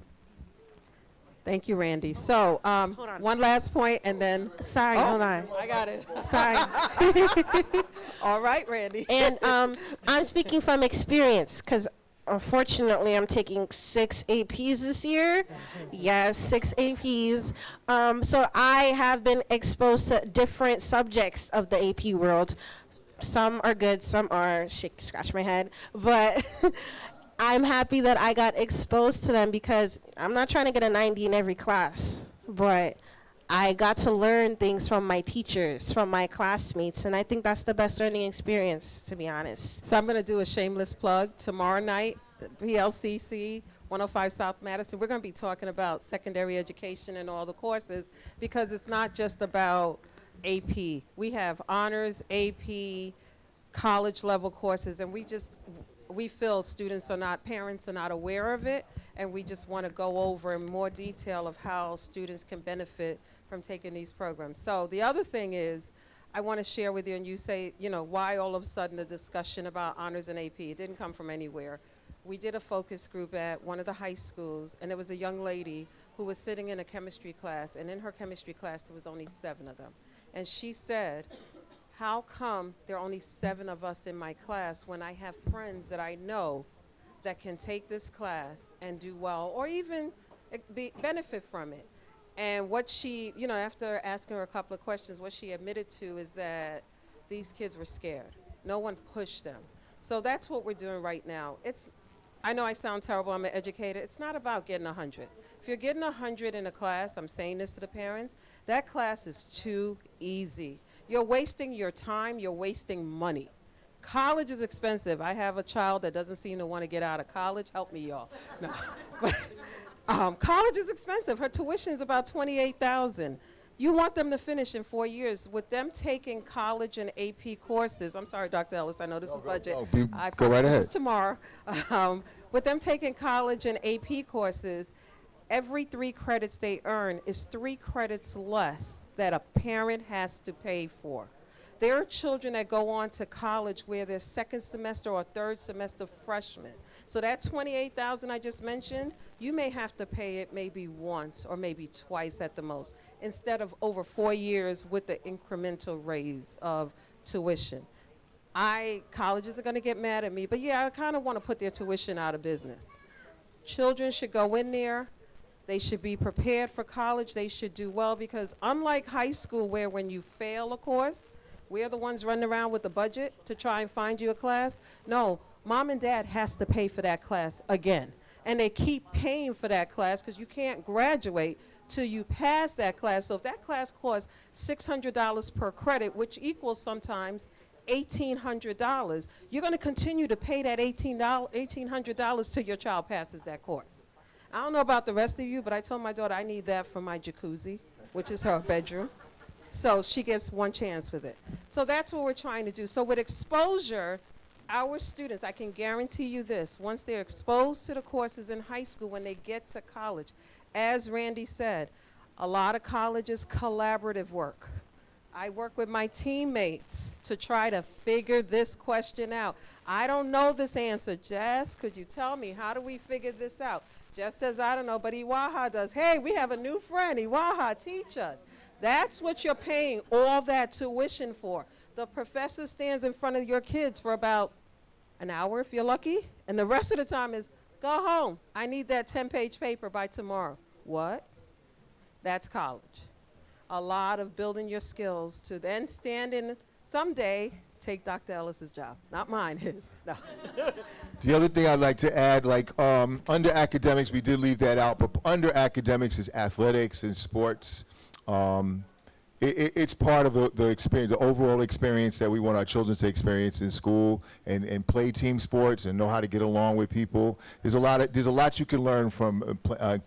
Thank you, Randy. So one last point and then. Sorry, hold on. I got it. Sorry. All right, Randy. And I'm speaking from experience because unfortunately I'm taking 6 APs this year. Yes, 6 APs. So I have been exposed to different subjects of the AP world. Some are good, some are, scratch my head. But I'm happy that I got exposed to them because I'm not trying to get a 90 in every class, but I got to learn things from my teachers, from my classmates, and I think that's the best learning experience, to be honest. So I'm going to do a shameless plug. Tomorrow night, PLCC, 105 South Madison, we're going to be talking about secondary education and all the courses because it's not just about AP. We have honors, AP, college level courses, and we feel students are not, parents are not aware of it, and we just want to go over in more detail of how students can benefit from taking these programs. So the other thing is, I want to share with you, and you say, you know, why all of a sudden the discussion about honors and AP? It didn't come from anywhere. We did a focus group at one of the high schools, and there was a young lady who was sitting in a chemistry class, and in her chemistry class there was only 7 of them. And she said, how come there are only 7 of us in my class when I have friends that I know that can take this class and do well, or even benefit from it? And what she, you know, after asking her a couple of questions, what she admitted to is that these kids were scared. No one pushed them. So that's what we're doing right now. I know I sound terrible, I'm an educator. It's not about getting 100. If you're getting 100 in a class, I'm saying this to the parents, that class is too easy. You're wasting your time, you're wasting money. College is expensive. I have a child that doesn't seem to want to get out of college. Help me, y'all. No. College is expensive. Her tuition is about $28,000. You want them to finish in 4 years. With them taking college and AP courses, I'm sorry, Dr. Ellis, I know this is budget. Go right This ahead. is tomorrow. With them taking college and AP courses, every 3 credits they earn is 3 credits less that a parent has to pay for. There are children that go on to college where they're 2nd semester or 3rd semester freshmen. So that $28,000 I just mentioned, you may have to pay it maybe once or maybe twice at the most, instead of over 4 years with the incremental raise of tuition. Colleges are going to get mad at me, but yeah, I kind of want to put their tuition out of business. Children should go in there. They should be prepared for college. They should do well because unlike high school where when you fail a course, we're the ones running around with the budget to try and find you a class. No, mom and dad has to pay for that class again. And they keep paying for that class because you can't graduate till you pass that class. So if that class costs $600 per credit, which equals sometimes $1,800, you're going to continue to pay that $1,800 till your child passes that course. I don't know about the rest of you, but I told my daughter I need that for my jacuzzi, which is her bedroom. So she gets one chance with it. So that's what we're trying to do. So with exposure, our students, I can guarantee you this, once they're exposed to the courses in high school, when they get to college, as Randy said, a lot of college is collaborative work. I work with my teammates to try to figure this question out. I don't know this answer. Jess, could you tell me, how do we figure this out? Jess says, I don't know, but Iwaha does. Hey, we have a new friend. Iwaha, teach us. That's what you're paying all that tuition for. The professor stands in front of your kids for about an hour if you're lucky, and the rest of the time is, go home. I need that 10-page paper by tomorrow. What? That's college. A lot of building your skills to then stand in someday, take Dr. Ellis's job. Not mine, his. No. The other thing I'd like to add, like under academics, we did leave that out, but under academics is athletics and sports. It's part of the experience, the overall experience that we want our children to experience in school and play team sports and know how to get along with people. There's a lot you can learn from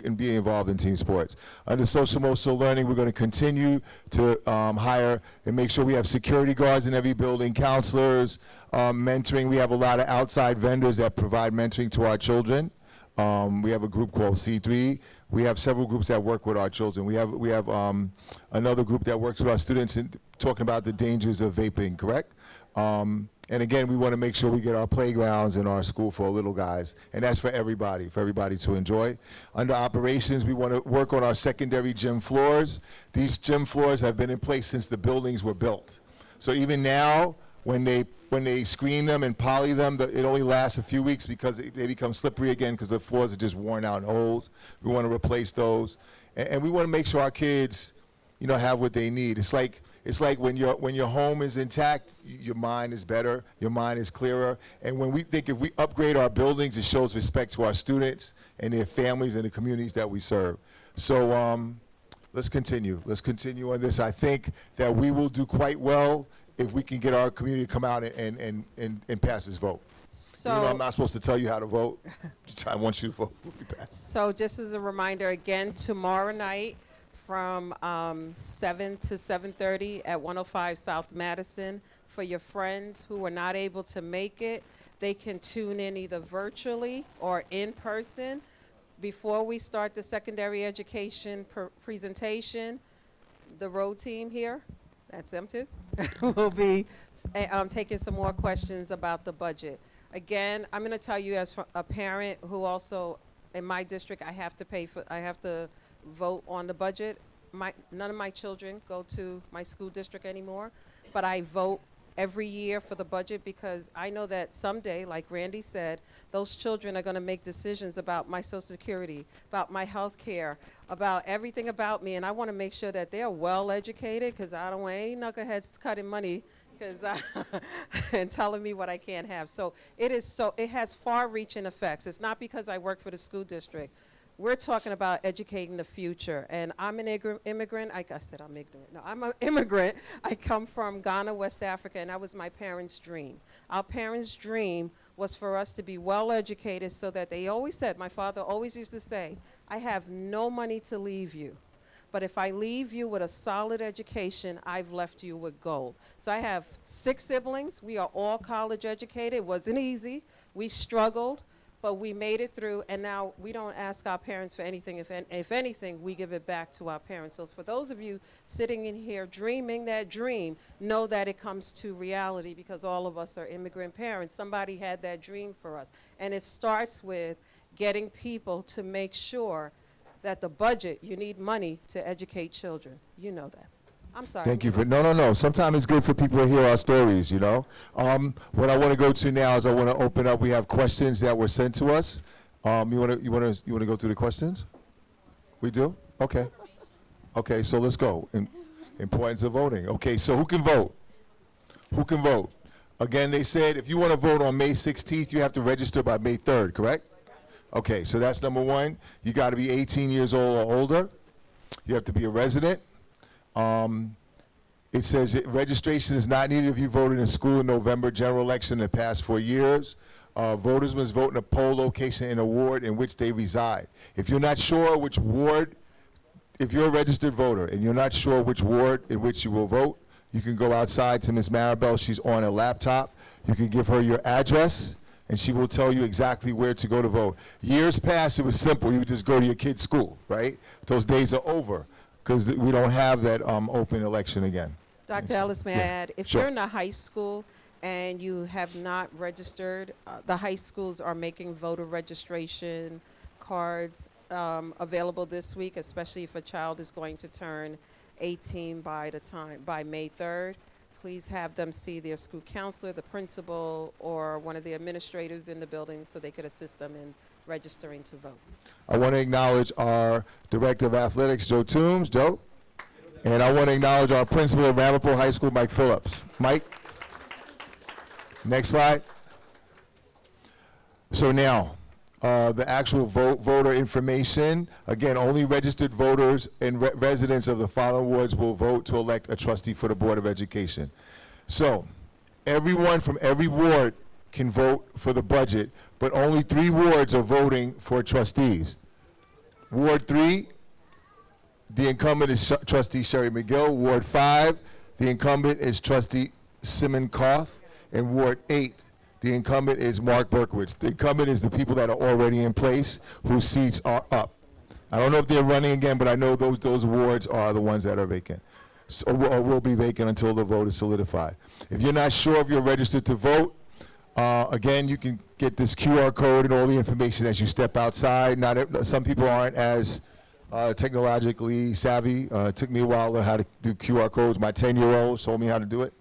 in being involved in team sports. Under social emotional learning, we're going to continue to hire and make sure we have security guards in every building, counselors, mentoring. We have a lot of outside vendors that provide mentoring to our children. We have a group called C3. We have several groups that work with our children. We have another group that works with our students in talking about the dangers of vaping, correct? And again, we want to make sure we get our playgrounds in our school for little guys, and that's for everybody to enjoy. Under operations, we want to work on our secondary gym floors. These gym floors have been in place since the buildings were built. So even now, when they screen them and poly them, it only lasts a few weeks because they become slippery again because the floors are just worn out and old. We want to replace those. And we want to make sure our kids, have what they need. It's like It's like when your home is intact, your mind is better, your mind is clearer. And when we think if we upgrade our buildings, it shows respect to our students and their families and the communities that we serve. So let's continue. Let's continue on this. I think that we will do quite well if we can get our community to come out and pass this vote. Even though I'm not supposed to tell you how to vote, I want you to vote. So just as a reminder, again, tomorrow night from 7 to 7:30 at 105 South Madison. For your friends who are not able to make it, they can tune in either virtually or in person. Before we start the secondary education presentation, the road team here, that's them too, will be taking some more questions about the budget. Again, I'm going to tell you as a parent who also, in my district, I have to vote on the budget. None of my children go to my school district anymore, but I vote every year for the budget because I know that someday, like Randy said, those children are going to make decisions about my Social Security, about my health care, about everything about me, and I want to make sure that they're well educated because I don't want any knuckleheads cutting money and telling me what I can't have. So it has far-reaching effects. It's not because I work for the school district. We're talking about educating the future. And I'm an immigrant. Like I said, I'm ignorant. No, I'm an immigrant. I come from Ghana, West Africa, and that was my parents' dream. Our parents' dream was for us to be well educated so that they always said, my father always used to say, I have no money to leave you. But if I leave you with a solid education, I've left you with gold. So I have 6 siblings. We are all college educated. It wasn't easy. We struggled, but we made it through. And now we don't ask our parents for anything. If anything, we give it back to our parents. So for those of you sitting in here dreaming that dream, know that it comes to reality because all of us are immigrant parents. Somebody had that dream for us. And it starts with getting people to make sure that the budget, you need money to educate children. You know that. I'm sorry. Thank you for, no. Sometimes it's good for people to hear our stories, you know. What I want to go to now is I want to open up, we have questions that were sent to us. You want to go through the questions? We do? Okay. Okay, so let's go. Importance of voting. Okay, so who can vote? Who can vote? Again, they said if you want to vote on May 16th, you have to register by May 3rd, correct? Okay, so that's number one. You got to be 18 years old or older. You have to be a resident. It says registration is not needed if you voted in school in November general election in the past 4 years. Voters must vote in a poll location in a ward in which they reside. If you're not sure which ward, if you're a registered voter and you're not sure which ward in which you will vote, you can go outside to Ms. Maribel. She's on a laptop. You can give her your address, and she will tell you exactly where to go to vote. Years past, it was simple. You would just go to your kid's school, right? Those days are over because we don't have that open election again. Dr. Ellis, may I add, if Sure. you're in a high school and you have not registered, the high schools are making voter registration cards available this week, especially if a child is going to turn 18 by May 3rd. Please have them see their school counselor, the principal, or one of the administrators in the building so they could assist them in registering to vote. I want to acknowledge our Director of Athletics, Joe Toombs. Joe. And I want to acknowledge our principal of Ramapo High School, Mike Phillips. Mike. Next slide. So now, the actual voter information. Again, only registered voters and residents of the following wards will vote to elect a trustee for the Board of Education. So, everyone from every ward can vote for the budget, but only 3 wards are voting for trustees. Ward 3, the incumbent is Trustee Sherry McGill. Ward 5, the incumbent is Trustee Simon Koth. And Ward 8, the incumbent is Mark Berkowitz. The incumbent is the people that are already in place whose seats are up. I don't know if they're running again, but I know those wards are the ones that are vacant. So, or will be vacant until the vote is solidified. If you're not sure if you're registered to vote, again, you can get this QR code and all the information as you step outside. Some people aren't as technologically savvy. It took me a while to learn how to do QR codes. My 10-year-old told me how to do it.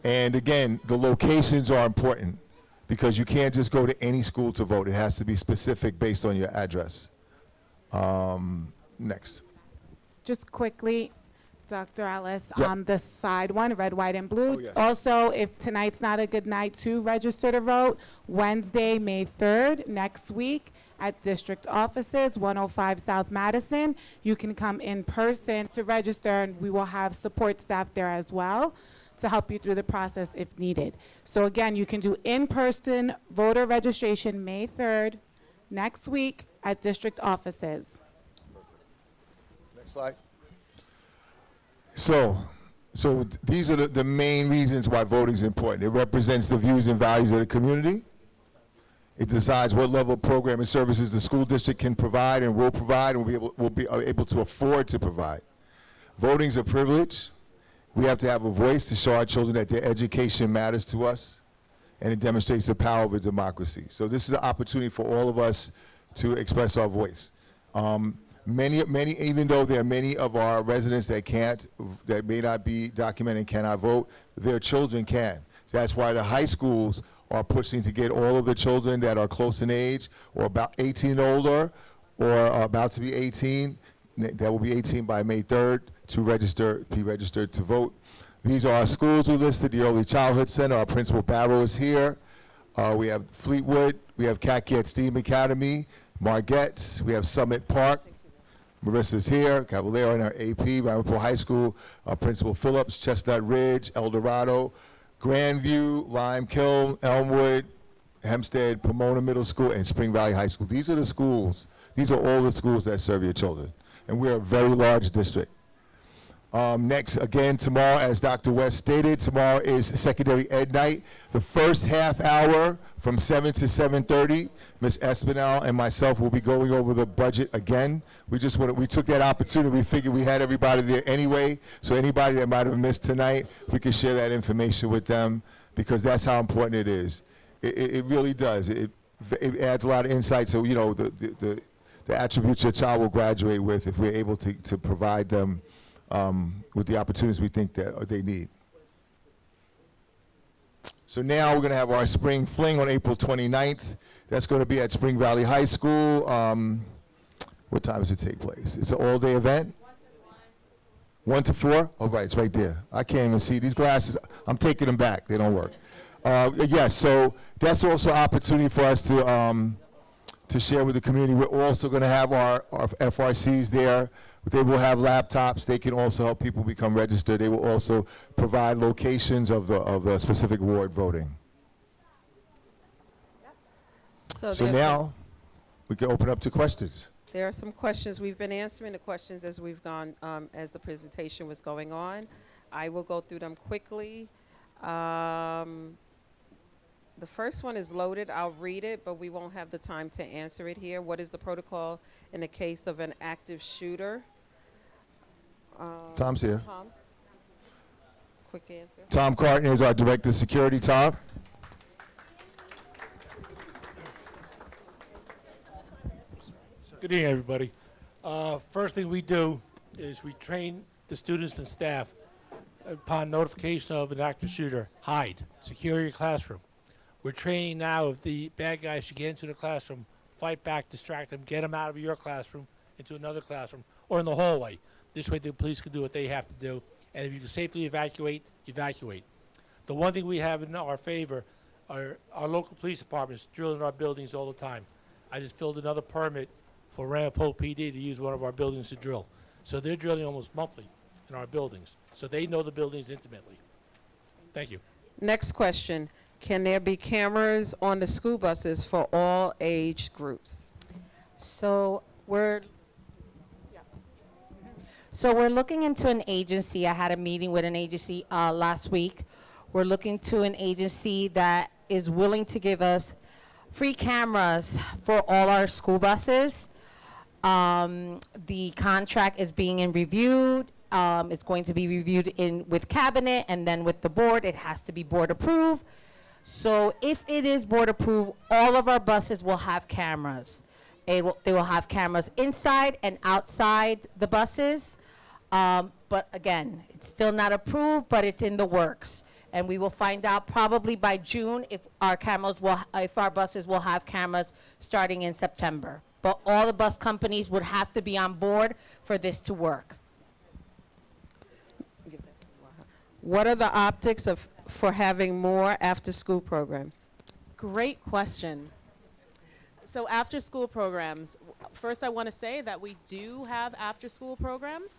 And again, the locations are important because you can't just go to any school to vote. It has to be specific based on your address. Next. Just quickly, Dr. Ellis, Yep. the side one, red, white, and blue. Oh, yes. Also, if tonight's not a good night to register to vote, Wednesday, May 3rd, next week, at district offices, 105 South Madison, you can come in person to register, and we will have support staff there as well to help you through the process if needed. So again, you can do in-person voter registration May 3rd, next week, at district offices. Next slide. So these are the main reasons why voting is important. It represents the views and values of the community. It decides what level of program and services the school district can provide and will provide and will be able to afford to provide. Voting is a privilege. We have to have a voice to show our children that their education matters to us, and it demonstrates the power of a democracy. So this is an opportunity for all of us to express our voice. Many, even though there are many of our residents that may not be documented and cannot vote, their children can. That's why the high schools are pushing to get all of the children that are close in age or about 18 and older or are about to be 18, that will be 18 by May 3rd, to be registered to vote. These are our schools we listed: the Early Childhood Center, our Principal Barrow is here. We have Fleetwood, we have Cat STEAM Academy, Margette's, we have Summit Park. Marissa's here, Caballero in our AP, Ramapo High School, Principal Phillips, Chestnut Ridge, El Dorado, Grandview, Lime Kiln, Elmwood, Hempstead, Pomona Middle School, and Spring Valley High School. These are the schools, these are all the schools that serve your children. And we're a very large district. Next, again, tomorrow, as Dr. West stated, tomorrow is Secondary Ed Night. The first half hour from 7 to 7:30, Ms. Espinal and myself will be going over the budget again. We took that opportunity. We figured we had everybody there anyway, so anybody that might have missed tonight, we could share that information with them, because that's how important it is. It really does. It adds a lot of insight. So, you know, the attributes your child will graduate with, if we're able to provide them with the opportunities we think that they need. So now we're going to have our spring fling on April 29th. That's going to be at Spring Valley High School. What time does it take place? It's an all-day event? 1 to 4? Oh, right, it's right there. I can't even see. These glasses, I'm taking them back. They don't work. Yes, so that's also an opportunity for us to share with the community. We're also going to have our FRCs there. They will have laptops. They can also help people become registered. They will also provide locations of the specific ward voting. So now we can open up to questions. There are some questions. We've been answering the questions as we've gone, as the presentation was going on. I will go through them quickly. The first one is loaded. I'll read it, but we won't have the time to answer it here. What is the protocol in the case of an active shooter? Tom's here. Tom? Quick answer. Tom Carton is our Director of Security. Tom? Good evening, everybody. First thing we do is we train the students and staff upon notification of an active shooter. Hide. Secure your classroom. We're training now if the bad guys should get into the classroom, fight back, distract them, get them out of your classroom into another classroom or in the hallway. This way the police can do what they have to do. And if you can safely evacuate, evacuate. The one thing we have in our favor are our local police departments drilling our buildings all the time. I just filled another permit for Ramapo PD to use one of our buildings to drill. So they're drilling almost monthly in our buildings. So they know the buildings intimately. Thank you. Next question. Can there be cameras on the school buses for all age groups? So we're looking into an agency. I had a meeting with an agency last week. We're looking to an agency that is willing to give us free cameras for all our school buses. The contract is being reviewed. It's going to be reviewed with cabinet and then with the board. It has to be board approved. So if it is board approved, all of our buses will have cameras. They will have cameras inside and outside the buses. But again, it's still not approved, but it's in the works. And we will find out probably by June if our buses will have cameras starting in September. But all the bus companies would have to be on board for this to work. What are the optics for having more after-school programs? Great question. So after-school programs, first I want to say that we do have after-school programs,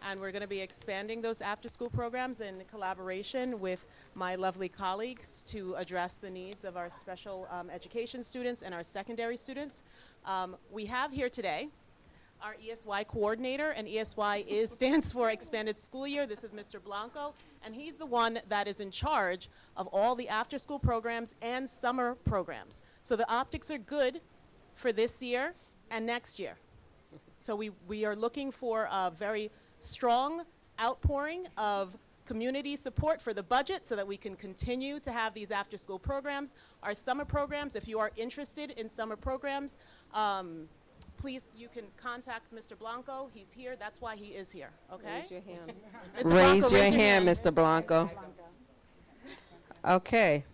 and we're going to be expanding those after-school programs in collaboration with my lovely colleagues to address the needs of our special education students and our secondary students. We have here today our ESY coordinator, and ESY stands for Expanded School Year. This is Mr. Blanco, and he's the one that is in charge of all the after-school programs and summer programs. So the optics are good for this year and next year. So we are looking for a very strong outpouring of community support for the budget so that we can continue to have these after-school programs. Our summer programs, if you are interested in summer programs, please, you can contact Mr. Blanco. He's here. That's why he is here. Okay? Raise your hand. Mr. Blanco, Raise your hand, Mr. Blanco. Okay.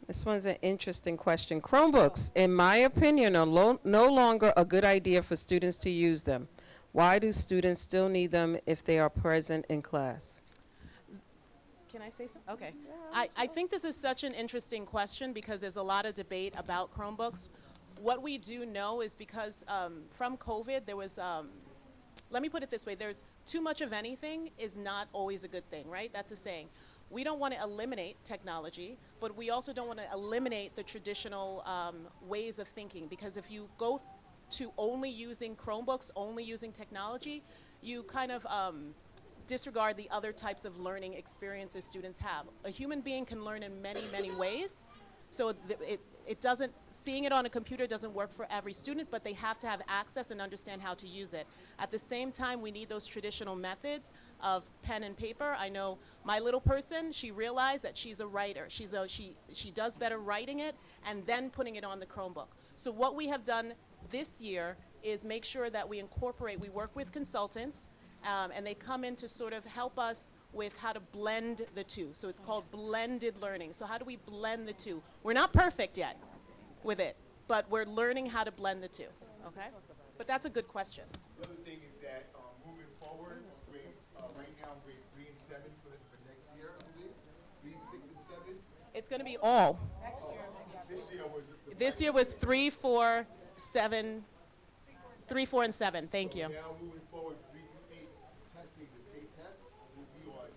This one's an interesting question. Chromebooks, in my opinion, are no longer a good idea for students to use them. Why do students still need them if they are present in class? Can I say something? Okay. I think this is such an interesting question because there's a lot of debate about Chromebooks. What we do know is because from COVID, there was, let me put it this way, there's too much of anything is not always a good thing, right? That's a saying. We don't want to eliminate technology, but we also don't want to eliminate the traditional ways of thinking, because if you go to only using Chromebooks, only using technology, you kind of disregard the other types of learning experiences students have. A human being can learn in many, many ways, so it doesn't, seeing it on a computer doesn't work for every student, but they have to have access and understand how to use it. At the same time, we need those traditional methods of pen and paper. I know my little person, she realized that she's a writer. She does better writing it and then putting it on the Chromebook. So what we have done this year is make sure that we incorporate, we work with consultants, and they come in to sort of help us with how to blend the two. So it's called blended learning. So how do we blend the two? We're not perfect yet with it, but we're learning how to blend the two, okay? But that's a good question. The other thing is that moving forward, right now grades 3 and 7 for next year, I believe, 3, 6, and 7. It's going to be all. This year was 3, 4, 7, 3, 4, and 7. Thank you. Now moving forward, 3 through 8 testing, the state tests will be on.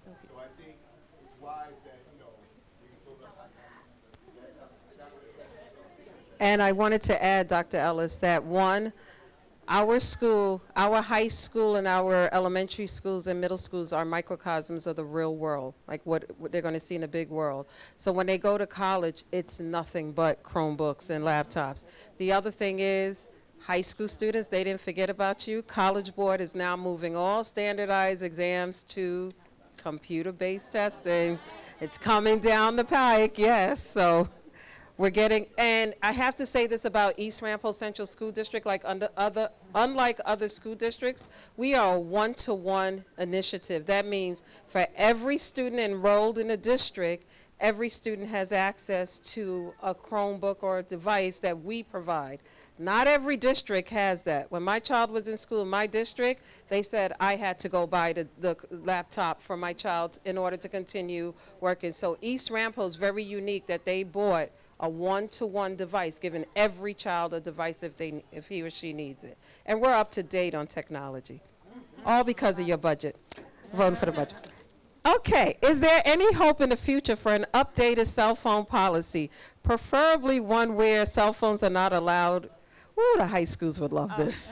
So I think it's wise that, you know, we still got And I wanted to add, Dr. Ellis, that one, our school, our high school and our elementary schools and middle schools are microcosms of the real world, like what they're going to see in the big world. So when they go to college, it's nothing but Chromebooks and laptops. The other thing is, high school students, they didn't forget about you. College Board is now moving all standardized exams to computer-based testing. It's coming down the pike, yes. So we're getting, and I have to say this about East Ramapo Central School District, unlike other school districts, we are a one-to-one initiative. That means for every student enrolled in a district, every student has access to a Chromebook or a device that we provide. Not every district has that. When my child was in school in my district, they said I had to go buy the laptop for my child in order to continue working. So East Ramapo is very unique that they bought a one-to-one device, giving every child a device if he or she needs it. And we're up to date on technology, all because of your budget, voting for the budget. Okay, is there any hope in the future for an updated cell phone policy, preferably one where cell phones are not allowed? Ooh, the high schools would love this.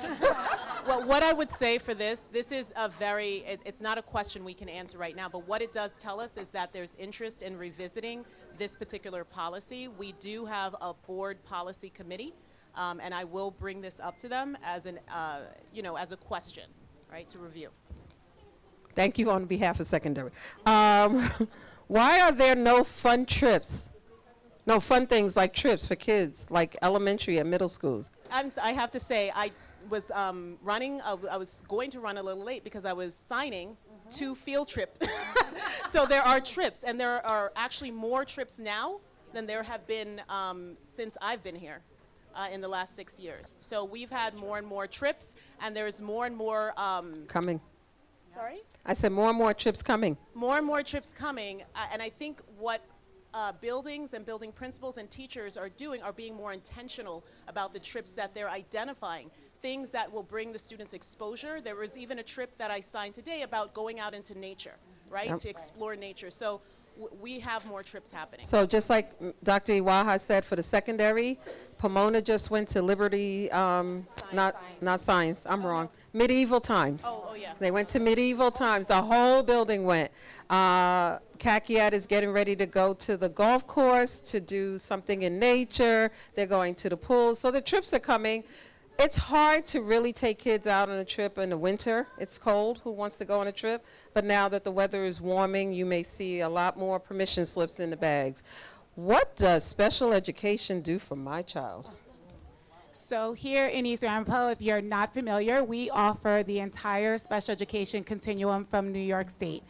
Well, what I would say for this is a very, it's not a question we can answer right now, but what it does tell us is that there's interest in revisiting this particular policy. We do have a board policy committee, and I will bring this up to them as an, as a question, right, to review. Thank you on behalf of secondary. Why are there no fun trips? No fun things like trips for kids, like elementary and middle schools? I have to say, I was running, I was going to run a little late because I was signing to field trip. So there are trips, and there are actually more trips now than there have been since I've been here in the last 6 years. So we've had more and more trips, and there's more and more coming. Sorry? I said more and more trips coming. More and more trips coming, and I think what buildings and building principals and teachers are doing are being more intentional about the trips that they're identifying, things that will bring the students exposure. There was even a trip that I signed today about going out into nature, right, Yep. to explore nature. So we have more trips happening. So just like Dr. Iwaha said for the secondary, Pomona just went to Liberty, not science, I'm wrong, medieval times. Oh, yeah. They went to medieval times. The whole building went. Kakiat is getting ready to go to the golf course to do something in nature. They're going to the pool. So the trips are coming. It's hard to really take kids out on a trip in the winter. It's cold. Who wants to go on a trip? But now that the weather is warming, you may see a lot more permission slips in the bags. What does special education do for my child? So here in East Ramapo, if you're not familiar, we offer the entire special education continuum from New York State.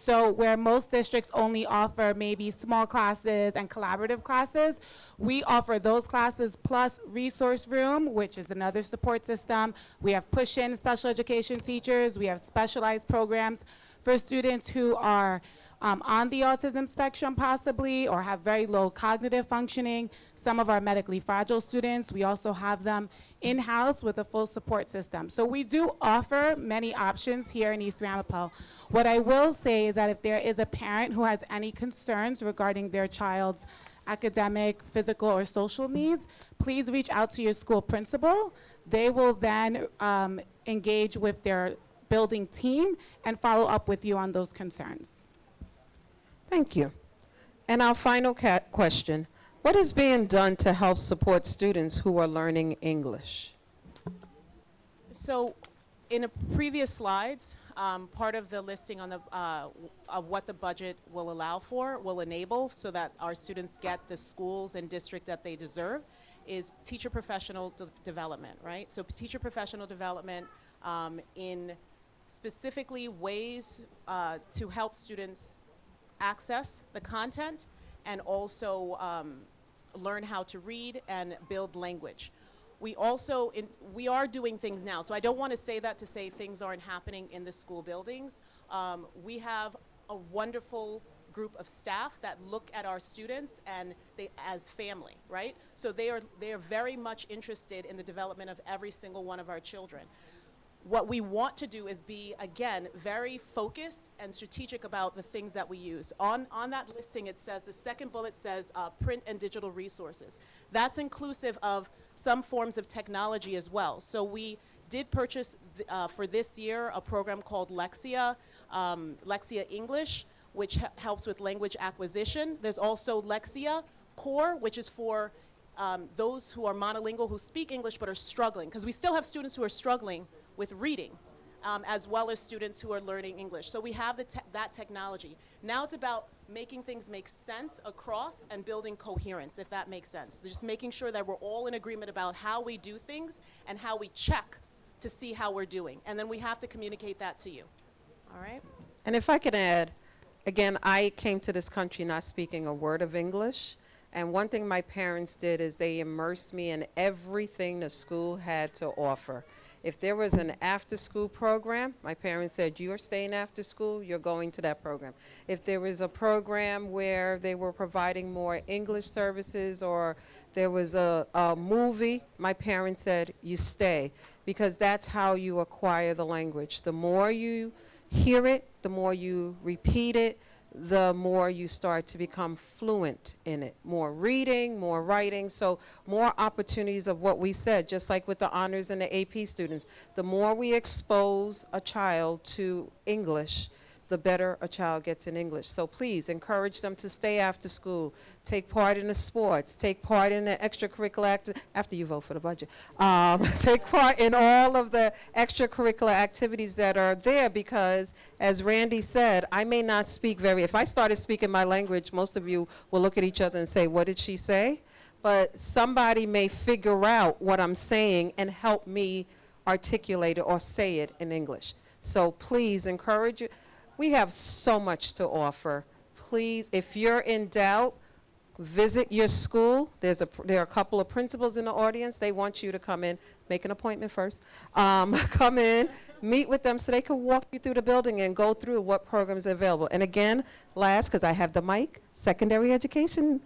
So where most districts only offer maybe small classes and collaborative classes, we offer those classes plus resource room, which is another support system. We have push-in special education teachers. We have specialized programs for students who are on the autism spectrum possibly, or have very low cognitive functioning. Some of our medically fragile students, we also have them in-house with a full support system. So we do offer many options here in East Ramapo. What I will say is that if there is a parent who has any concerns regarding their child's academic, physical, or social needs, please reach out to your school principal. They will then engage with their building team and follow up with you on those concerns. Thank you. And our final question. What is being done to help support students who are learning English? So in a previous slides, part of the listing on the, of what the budget will allow for, will enable so that our students get the schools and district that they deserve, is teacher professional development, right? So teacher professional development in specifically ways to help students access the content and also learn how to read and build language. We also, we are doing things now, so I don't want to say that to say things aren't happening in the school buildings. We have a wonderful group of staff that look at our students and they as family, right? So they are very much interested in the development of every single one of our children. What we want to do is be, again, very focused and strategic about the things that we use. On that listing, it says, the second bullet says print and digital resources. That's inclusive of some forms of technology as well. So we did purchase for this year a program called Lexia, Lexia English, which helps with language acquisition. There's also Lexia Core, which is for those who are monolingual, who speak English but are struggling, because we still have students who are struggling with reading, as well as students who are learning English. So we have that technology. Now it's about making things make sense across and building coherence, if that makes sense. Just making sure that we're all in agreement about how we do things and how we check to see how we're doing. And then we have to communicate that to you. All right? And if I could add, again, I came to this country not speaking a word of English. And one thing my parents did is they immersed me in everything the school had to offer. If there was an after-school program, my parents said, you're staying after school, you're going to that program. If there was a program where they were providing more English services, or there was a movie, my parents said, you stay, because that's how you acquire the language. The more you hear it, the more you repeat it, the more you start to become fluent in it. More reading, more writing, so more opportunities of what we said, just like with the honors and the AP students. The more we expose a child to English, the better a child gets in English. So please encourage them to stay after school, take part in the sports, take part in the extracurricular after you vote for the budget. Take part in all of the extracurricular activities that are there, because as Randy said, I may not speak if I started speaking my language, most of you will look at each other and say, what did she say? But somebody may figure out what I'm saying and help me articulate it or say it in English. So please encourage it. We have so much to offer. Please, if you're in doubt, visit your school. There are a couple of principals in the audience. They want you to come in, make an appointment first. Come in, meet with them so they can walk you through the building and go through what programs are available. And again, last, because I have the mic, secondary education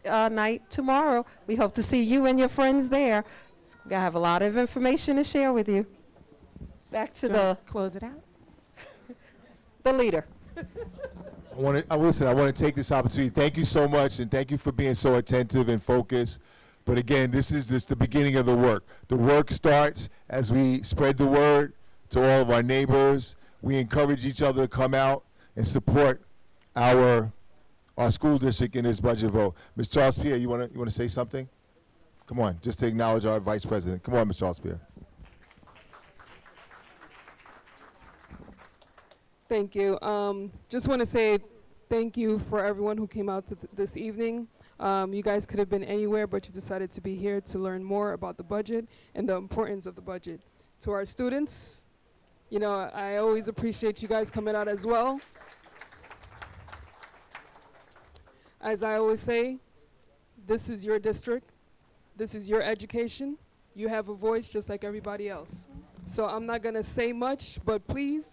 night tomorrow. We hope to see you and your friends there. I have a lot of information to share with you. Back to the close it out. The leader. I want to take this opportunity. Thank you so much, and thank you for being so attentive and focused. But again, this is just the beginning of the work. The work starts as we spread the word to all of our neighbors. We encourage each other to come out and support our school district in this budget vote. Ms. Charles Pierre, you want to say something? Come on, just to acknowledge our Vice President. Come on, Ms. Charles Pierre. Thank you. Just want to say thank you for everyone who came out to this evening. You guys could have been anywhere, but you decided to be here to learn more about the budget and the importance of the budget. To our students, you know, I always appreciate you guys coming out as well. As I always say, this is your district. This is your education. You have a voice just like everybody else. So I'm not going to say much, but please,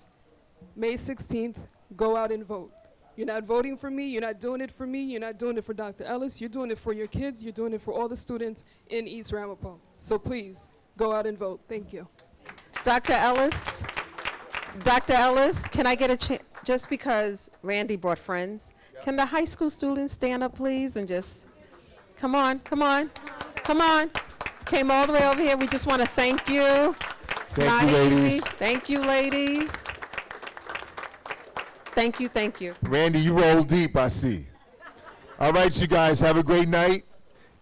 May 16th, go out and vote. You're not voting for me, you're not doing it for me, you're not doing it for Dr. Ellis, you're doing it for your kids, you're doing it for all the students in East Ramapo. So please, go out and vote. Thank you. Dr. Ellis, can I get a chance, just because Randy brought friends, can the high school students stand up, please, and just, come on. Came all the way over here. We just want to thank you. Thank you, ladies. Thank you, ladies. Thank you. Randy, you roll deep, I see. All right, you guys, have a great night,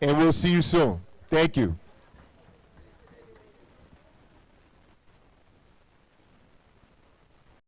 and we'll see you soon. Thank you.